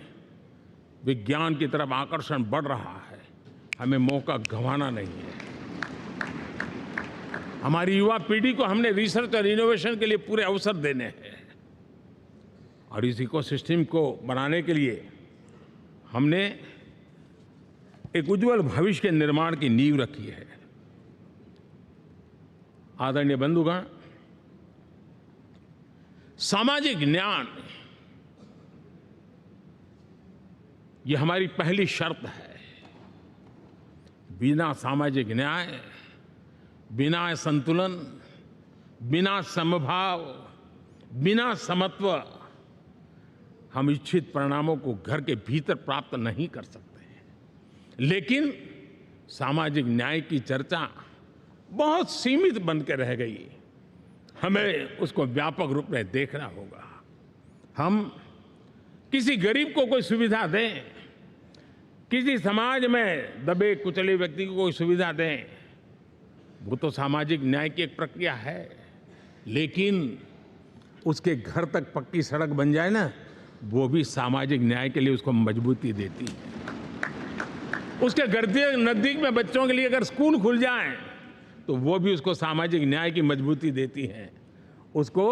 विज्ञान की तरफ आकर्षण बढ़ रहा है। हमें मौका गंवाना नहीं है। हमारी युवा पीढ़ी को हमने रिसर्च और इनोवेशन के लिए पूरे अवसर देने हैं और इस इकोसिस्टम को बनाने के लिए हमने एक उज्जवल भविष्य के निर्माण की नींव रखी है। आदरणीय बंधुगण, सामाजिक न्याय ये हमारी पहली शर्त है। बिना सामाजिक न्याय, बिना संतुलन, बिना समभाव, बिना समत्व हम इच्छित परिणामों को घर के भीतर प्राप्त नहीं कर सकते। लेकिन सामाजिक न्याय की चर्चा बहुत सीमित बन के रह गई। हमें उसको व्यापक रूप में देखना होगा। हम किसी गरीब को कोई सुविधा दें, किसी समाज में दबे कुचले व्यक्ति को कोई सुविधा दें, वो तो सामाजिक न्याय की एक प्रक्रिया है। लेकिन उसके घर तक पक्की सड़क बन जाए ना, वो भी सामाजिक न्याय के लिए उसको मजबूती देती है। उसके घर के नजदीक में बच्चों के लिए अगर स्कूल खुल जाए तो वो भी उसको सामाजिक न्याय की मजबूती देती है। उसको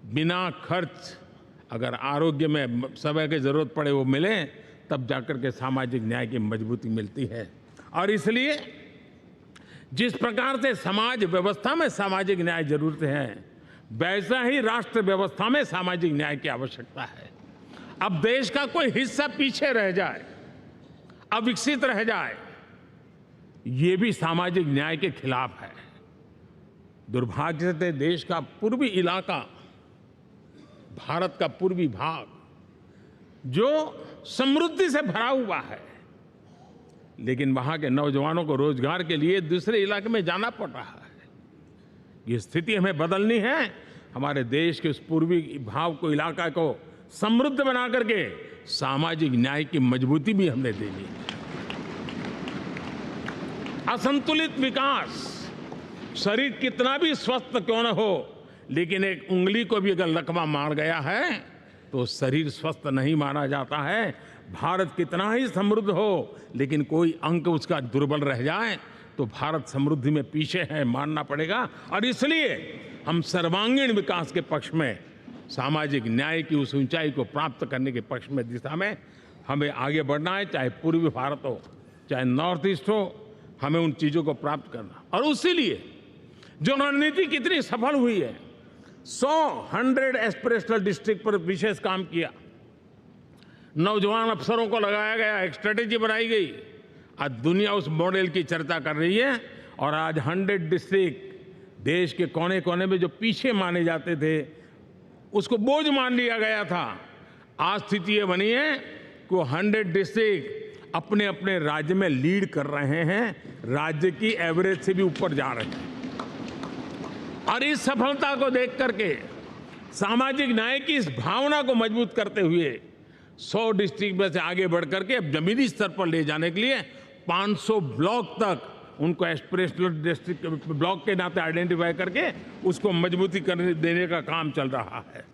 बिना खर्च अगर आरोग्य में समय की जरूरत पड़े वो मिले, तब जाकर के सामाजिक न्याय की मजबूती मिलती है। और इसलिए जिस प्रकार से समाज व्यवस्था में सामाजिक न्याय जरूरत है, वैसा ही राष्ट्र व्यवस्था में सामाजिक न्याय की आवश्यकता है। अब देश का कोई हिस्सा पीछे रह जाए, अविकसित रह जाए, ये भी सामाजिक न्याय के खिलाफ है। दुर्भाग्य से देश का पूर्वी इलाका, भारत का पूर्वी भाग जो समृद्धि से भरा हुआ है, लेकिन वहां के नौजवानों को रोजगार के लिए दूसरे इलाके में जाना पड़ रहा है। ये स्थिति हमें बदलनी है। हमारे देश के उस पूर्वी भाग को, इलाका को समृद्ध बना करके सामाजिक न्याय की मजबूती भी हमने देनी है। असंतुलित विकास, शरीर कितना भी स्वस्थ क्यों न हो, लेकिन एक उंगली को भी अगर लकवा मार गया है तो शरीर स्वस्थ नहीं माना जाता है। भारत कितना ही समृद्ध हो, लेकिन कोई अंग उसका दुर्बल रह जाए तो भारत समृद्धि में पीछे है, मानना पड़ेगा। और इसलिए हम सर्वांगीण विकास के पक्ष में, सामाजिक न्याय की उस ऊंचाई को प्राप्त करने के पक्ष में, दिशा में हमें आगे बढ़ना है। चाहे पूर्वी भारत हो, चाहे नॉर्थ ईस्ट हो, हमें उन चीज़ों को प्राप्त करना। और उसीलिए जो रणनीति कितनी सफल हुई है, 100 एस्पिरेशनल डिस्ट्रिक्ट पर विशेष काम किया, नौजवान अफसरों को लगाया गया, एक स्ट्रेटेजी बनाई गई। आज दुनिया उस मॉडल की चर्चा कर रही है और आज 100 डिस्ट्रिक्ट देश के कोने कोने में जो पीछे माने जाते थे, उसको बोझ मान लिया गया था। आज स्थिति ये बनी है कि 100 डिस्ट्रिक्ट अपने अपने राज्य में लीड कर रहे हैं, राज्य की एवरेज से भी ऊपर जा रहे हैं। और इस सफलता को देख करके, सामाजिक न्याय की इस भावना को मजबूत करते हुए 100 डिस्ट्रिक्ट में से आगे बढ़ करके अब जमीनी स्तर पर ले जाने के लिए 500 ब्लॉक तक उनको एस्पिरेशनल डिस्ट्रिक्ट ब्लॉक के नाते आइडेंटिफाई करके उसको मजबूती करने देने का काम चल रहा है।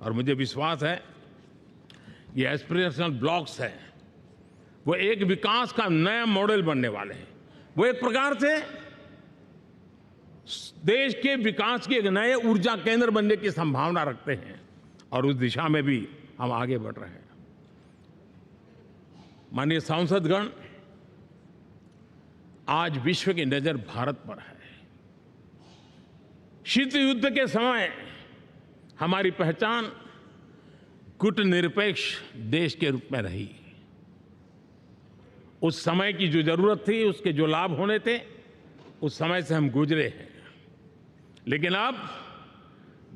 और मुझे विश्वास है ये एस्पिरेशनल ब्लॉक्स हैं, वो एक विकास का नया मॉडल बनने वाले हैं। वो एक प्रकार से देश के विकास के एक नए ऊर्जा केंद्र बनने की संभावना रखते हैं और उस दिशा में भी हम आगे बढ़ रहे हैं। माननीय सांसदगण, आज विश्व की नजर भारत पर है। शीत युद्ध के समय हमारी पहचान कूटनिरपेक्ष देश के रूप में रही। उस समय की जो जरूरत थी, उसके जो लाभ होने थे, उस समय से हम गुजरे हैं। लेकिन अब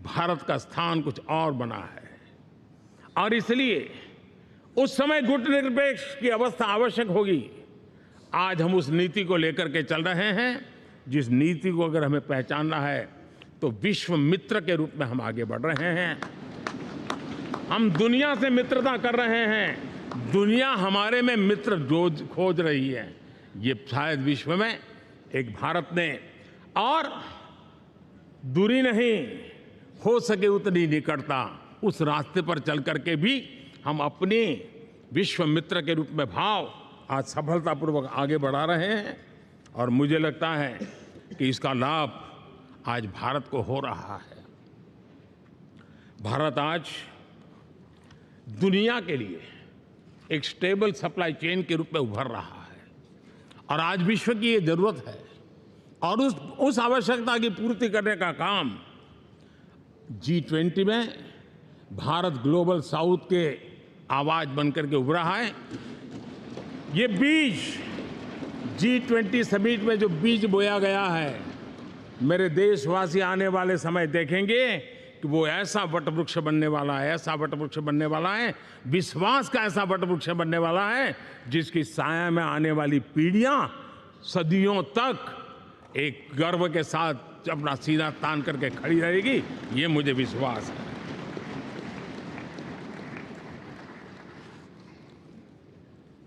भारत का स्थान कुछ और बना है और इसलिए उस समय गुटनिरपेक्ष की अवस्था आवश्यक होगी। आज हम उस नीति को लेकर के चल रहे हैं, जिस नीति को अगर हमें पहचानना है तो विश्व मित्र के रूप में हम आगे बढ़ रहे हैं। हम दुनिया से मित्रता कर रहे हैं, दुनिया हमारे में मित्र खोज रही है। ये शायद विश्व में एक भारत ने और दूरी नहीं, हो सके उतनी निकटता, उस रास्ते पर चल करके भी हम अपने विश्व मित्र के रूप में भाव आज सफलतापूर्वक आगे बढ़ा रहे हैं। और मुझे लगता है कि इसका लाभ आज भारत को हो रहा है। भारत आज दुनिया के लिए एक स्टेबल सप्लाई चेन के रूप में उभर रहा है और आज विश्व की ये जरूरत है और उस आवश्यकता की पूर्ति करने का काम G20 में भारत ग्लोबल साउथ के आवाज बनकर के उभरा है। ये बीज G20 समिट में जो बीज बोया गया है, मेरे देशवासी आने वाले समय देखेंगे कि वो ऐसा वटवृक्ष बनने वाला है, ऐसा वटवृक्ष बनने वाला है, विश्वास का ऐसा वटवृक्ष बनने वाला है जिसकी साया में आने वाली पीढ़ियां सदियों तक एक गर्व के साथ अपना सीना तान करके खड़ी रहेगी। ये मुझे विश्वास है।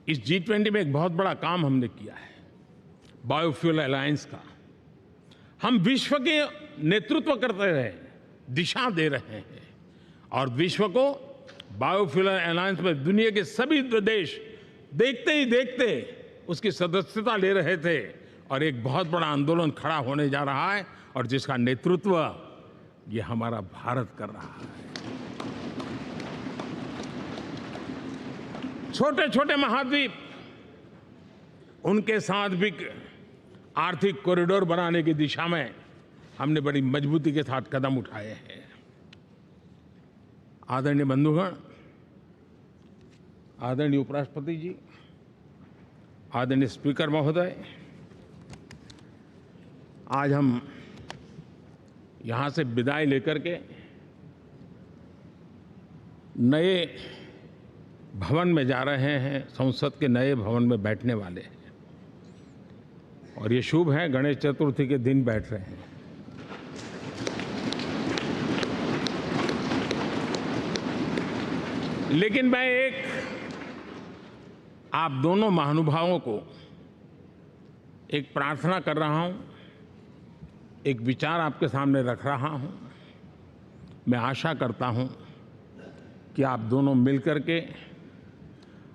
इस G20 में एक बहुत बड़ा काम हमने किया है, बायोफ्यूल अलायंस का। हम विश्व के नेतृत्व करते रहे, दिशा दे रहे हैं और विश्व को बायोफ्यूल अलायंस में दुनिया के सभी देश देखते ही देखते उसकी सदस्यता ले रहे थे और एक बहुत बड़ा आंदोलन खड़ा होने जा रहा है और जिसका नेतृत्व ये हमारा भारत कर रहा है। छोटे छोटे महाद्वीप, उनके साथ भी आर्थिक कॉरिडोर बनाने की दिशा में हमने बड़ी मजबूती के साथ कदम उठाए हैं। आदरणीय बंधुगण, आदरणीय उपराष्ट्रपति जी, आदरणीय स्पीकर महोदय, आज हम यहाँ से विदाई लेकर के नए भवन में जा रहे हैं, संसद के नए भवन में बैठने वाले हैं और ये शुभ है, गणेश चतुर्थी के दिन बैठ रहे हैं। लेकिन मैं एक आप दोनों महानुभावों को एक प्रार्थना कर रहा हूं, एक विचार आपके सामने रख रहा हूं। मैं आशा करता हूं कि आप दोनों मिलकर के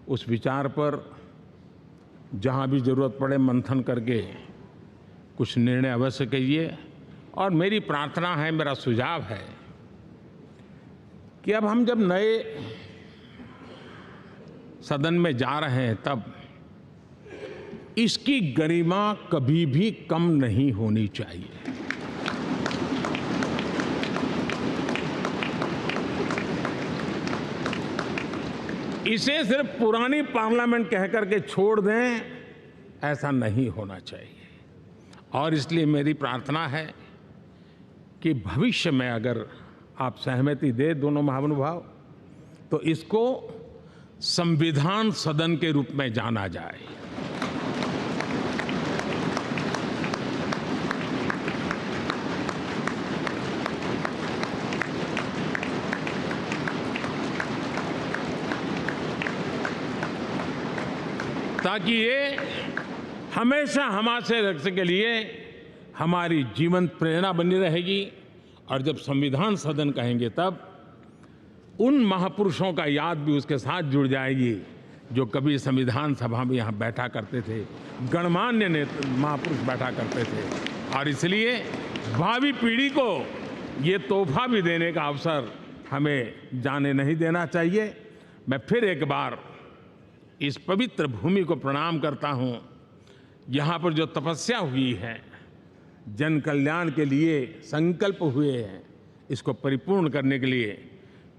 उस विचार पर जहां भी जरूरत पड़े मंथन करके कुछ निर्णय अवश्य कीजिए। और मेरी प्रार्थना है, मेरा सुझाव है कि अब हम जब नए सदन में जा रहे हैं तब इसकी गरिमा कभी भी कम नहीं होनी चाहिए। इसे सिर्फ पुरानी पार्लियामेंट कह करके छोड़ दें, ऐसा नहीं होना चाहिए। और इसलिए मेरी प्रार्थना है कि भविष्य में अगर आप सहमति दे दोनों महानुभाव, तो इसको संविधान सदन के रूप में जाना जाए। ताकि ये हमेशा हमारे रक्षा के लिए हमारी जीवंत प्रेरणा बनी रहेगी। और जब संविधान सदन कहेंगे तब उन महापुरुषों का याद भी उसके साथ जुड़ जाएगी जो कभी संविधान सभा में यहाँ बैठा करते थे, गणमान्य महापुरुष बैठा करते थे। और इसलिए भावी पीढ़ी को ये तोहफा भी देने का अवसर हमें जाने नहीं देना चाहिए। मैं फिर एक बार इस पवित्र भूमि को प्रणाम करता हूँ। यहाँ पर जो तपस्या हुई है, जन कल्याण के लिए संकल्प हुए हैं, इसको परिपूर्ण करने के लिए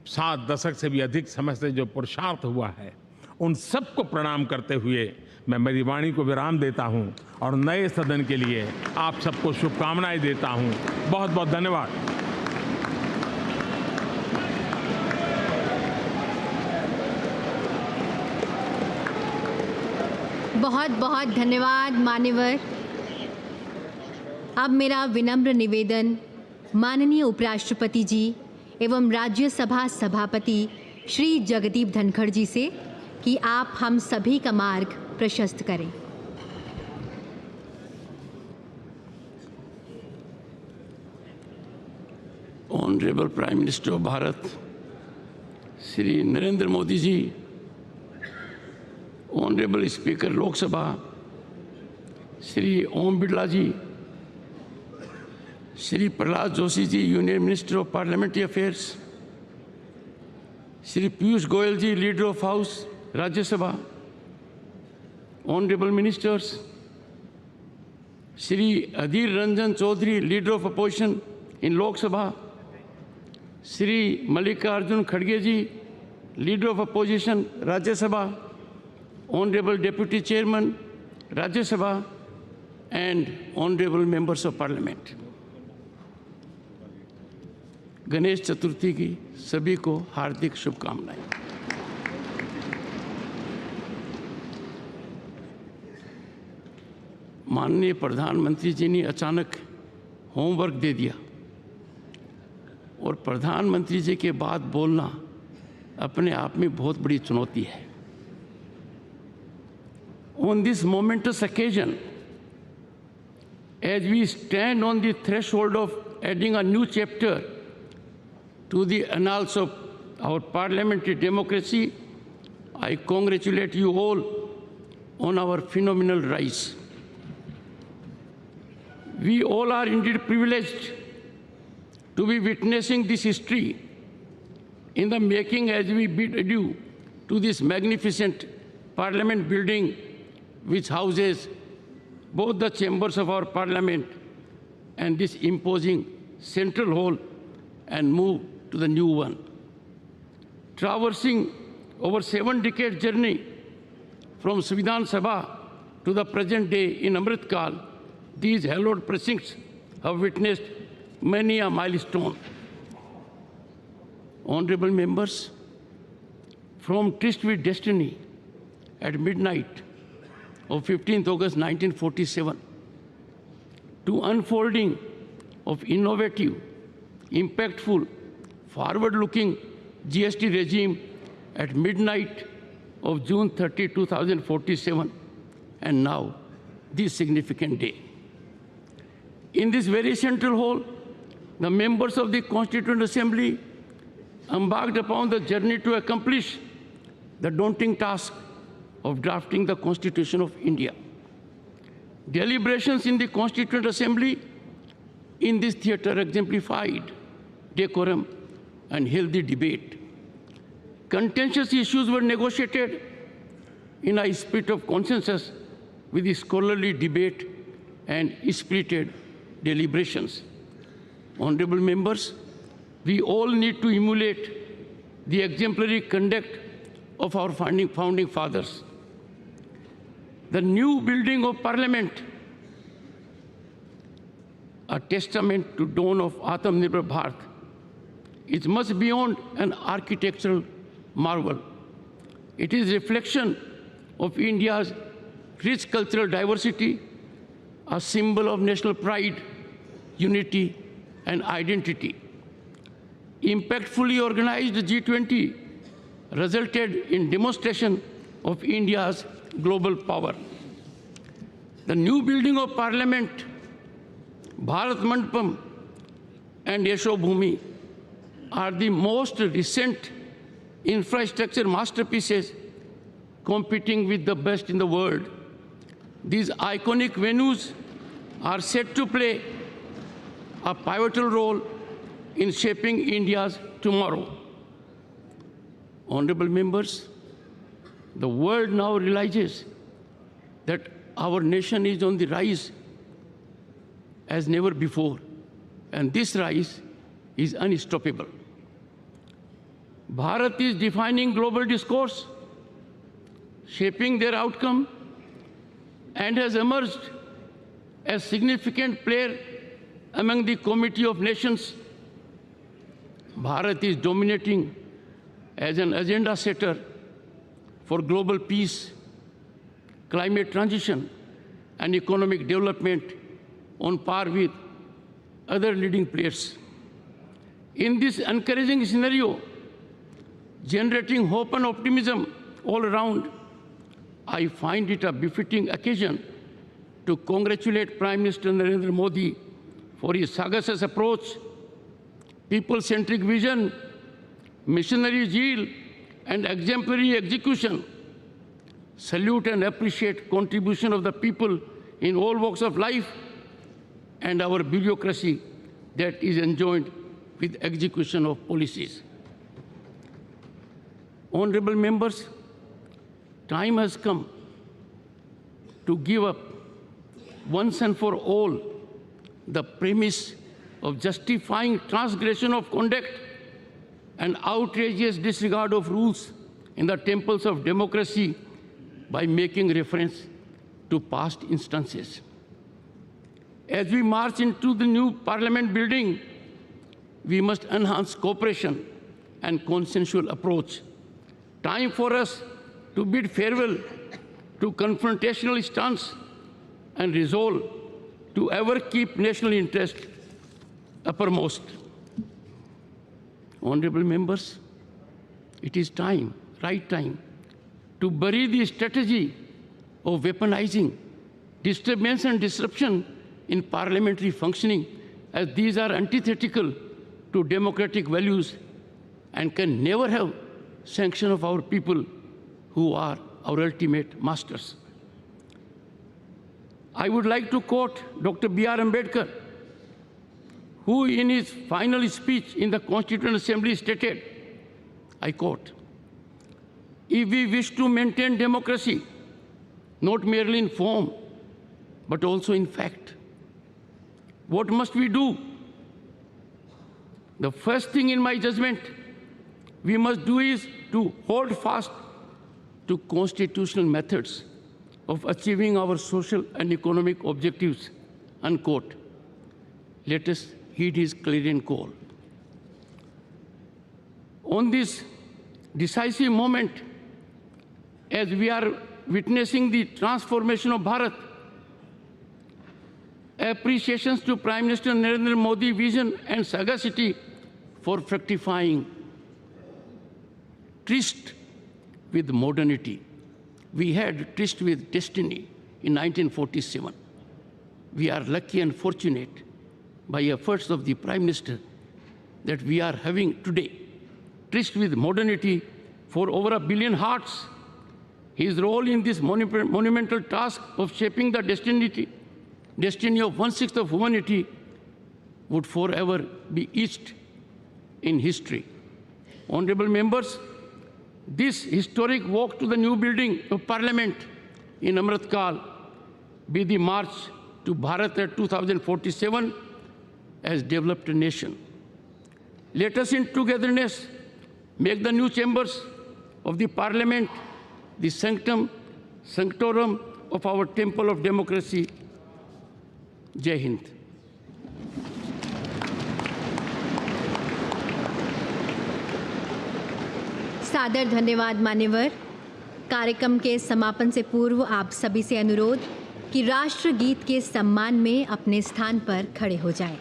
7 दशक से भी अधिक समय से जो पुरुषार्थ हुआ है, उन सबको प्रणाम करते हुए मैं मेरी वाणी को विराम देता हूं और नए सदन के लिए आप सबको शुभकामनाएं देता हूं। बहुत बहुत धन्यवाद।
बहुत बहुत धन्यवाद मान्यवर। अब मेरा विनम्र निवेदन माननीय उपराष्ट्रपति जी एवं राज्यसभा सभापति श्री जगदीप धनखड़ जी से कि आप हम सभी का मार्ग प्रशस्त करें।
Honourable prime minister of Bharat Shri Narendra Modi ji, honourable speaker Lok Sabha Shri Om Birla ji, Shri Prahlad Joshi ji, union minister of parliamentary affairs, Shri Piyush Goyal ji, leader of house Rajya Sabha, honourable ministers, Shri Adhir Ranjan Chowdhury, leader of opposition in Lok Sabha, Shri Mallikarjun खड़गे ji, leader of opposition Rajya Sabha, honourable deputy chairman Rajya Sabha and honourable members of parliament. Ganesh Chaturthi की सभी को हार्दिक शुभकामनाएं। माननीय प्रधानमंत्री जी ने अचानक homework दे दिया और प्रधानमंत्री जी के बाद बोलना अपने आप में बहुत बड़ी चुनौती है। On this momentous occasion, as we stand on the threshold of adding a new chapter to the annals of our parliamentary democracy, I congratulate you all on our phenomenal rise. We all are indeed privileged to be witnessing this history in the making as we bid adieu to this magnificent parliament building which houses both the chambers of our parliament and this imposing central hall and move to the new one. Traversing over 7-decade journey from Samvidhan Sabha to the present day in Amrit Kal, these hallowed precincts have witnessed many a milestone. Honorable members, from tryst with destiny at midnight of 15th August 1947 to unfolding of innovative, impactful, forward-looking GST regime at midnight of June 30, 2047, and now this significant day. In this very central hall, the members of the Constituent Assembly embarked upon the journey to accomplish the daunting task of drafting the Constitution of India. Deliberations in the Constituent Assembly in this theatre exemplified decorum and healthy debate. Contentious issues were negotiated in a spirit of consensus with scholarly debate and spirited deliberations. Honorable members, we all need to emulate the exemplary conduct of our founding fathers. The new building of Parliament, a testament to dawn of Atmanirbhar Bharat, is much beyond an architectural marvel. It is a reflection of India's rich cultural diversity, a symbol of national pride, unity, and identity. Impactfully organized G20 resulted in demonstration of India's global power. The new building of Parliament, Bharat Mandapam and Yasho Bhumi are the most recent infrastructure masterpieces competing with the best in the world. These iconic venues are set to play a pivotal role in shaping India's tomorrow. Honorable members, the world now realizes that our nation is on the rise as never before, and this rise is unstoppable. Bharat is defining global discourse, shaping their outcome, and has emerged as significant player among the Committee of Nations. Bharat is dominating as an agenda setter for global peace, climate transition, and economic development on par with other leading players. In this encouraging scenario, generating hope and optimism all around, I find it a befitting occasion to congratulate Prime Minister Narendra Modi for his sagacious approach, people-centric vision, missionary zeal, and exemplary execution. Salute and appreciate contribution of the people in all walks of life and our bureaucracy that is enjoined with execution of policies. Honorable members, time has come to give up once and for all the premise of justifying transgression of conduct and outrageous disregard of rules in the temples of democracy by making reference to past instances. As we march into the new Parliament building, we must enhance cooperation and consensual approach. Time for us to bid farewell to confrontational stance and resolve to ever keep national interest uppermost. Honorable members, it is time, right time, to bury the strategy of weaponizing disturbance and disruption in parliamentary functioning, as these are antithetical to democratic values and can never have sanction of our people who are our ultimate masters. I would like to quote Dr. B.R. Ambedkar, who in his final speech in the Constituent Assembly stated, I quote, "If we wish to maintain democracy, not merely in form, but also in fact, what must we do? The first thing in my judgment we must do is to hold fast to constitutional methods of achieving our social and economic objectives," unquote. Let us heed his clarion call. On this decisive moment, as we are witnessing the transformation of Bharat, appreciations to Prime Minister Narendra Modi's vision and sagacity for fructifying tryst with modernity. We had tryst with destiny in 1947. We are lucky and fortunate by efforts of the Prime Minister that we are having today tryst with modernity for over 1 billion hearts. His role in this monumental task of shaping the destiny of 1/6 of humanity would forever be etched in history. Honorable members, this historic walk to the new building of Parliament in Amrit Kal be the march to Bharat at 2047 as developed nation. Let us in togetherness make the new chambers of the Parliament the sanctorum of our temple of democracy. Jai Hind.
सादर धन्यवाद मान्यवर। कार्यक्रम के समापन से पूर्व आप सभी से अनुरोध कि राष्ट्रगीत के सम्मान में अपने स्थान पर खड़े हो जाएं।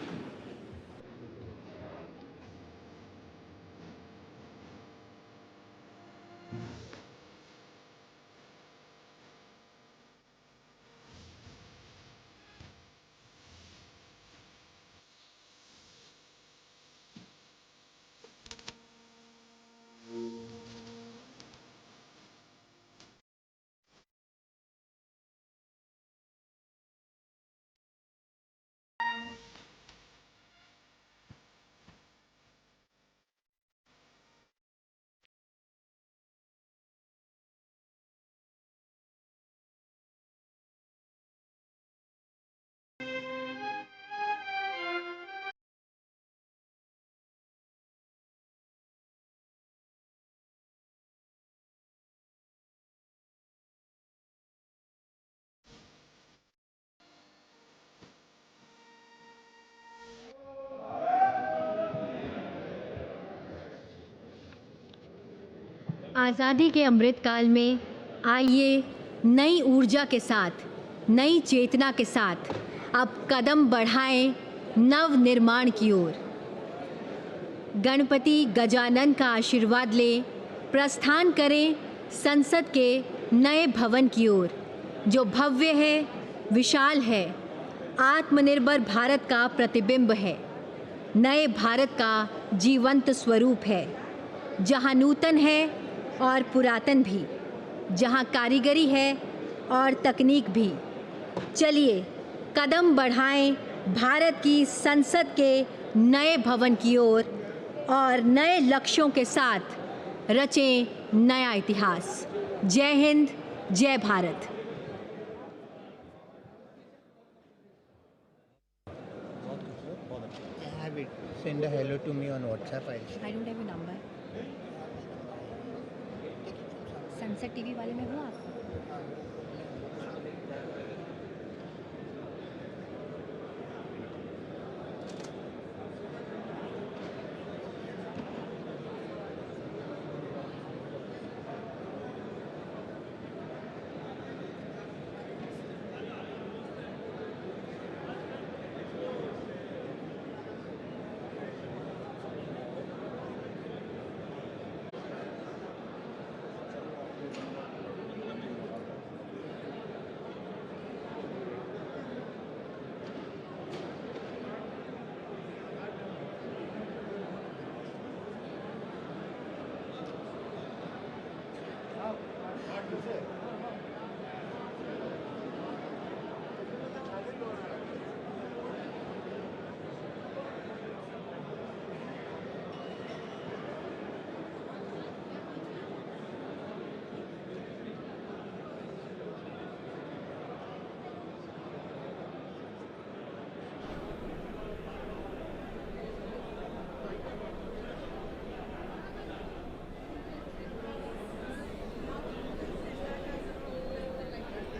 आज़ादी के अमृतकाल में आइए नई ऊर्जा के साथ, नई चेतना के साथ अब कदम बढ़ाएं नव निर्माण की ओर। गणपति गजानन का आशीर्वाद ले प्रस्थान करें संसद के नए भवन की ओर, जो भव्य है, विशाल है, आत्मनिर्भर भारत का प्रतिबिंब है, नए भारत का जीवंत स्वरूप है, जहां नूतन है और पुरातन भी, जहां कारीगरी है और तकनीक भी। चलिए कदम बढ़ाएं भारत की संसद के नए भवन की ओर और नए लक्ष्यों के साथ रचें नया इतिहास। जय हिंद, जय Bharat.
Send a hello to me on WhatsApp.
I don't have a number. Sunset TV वाले में हो आप?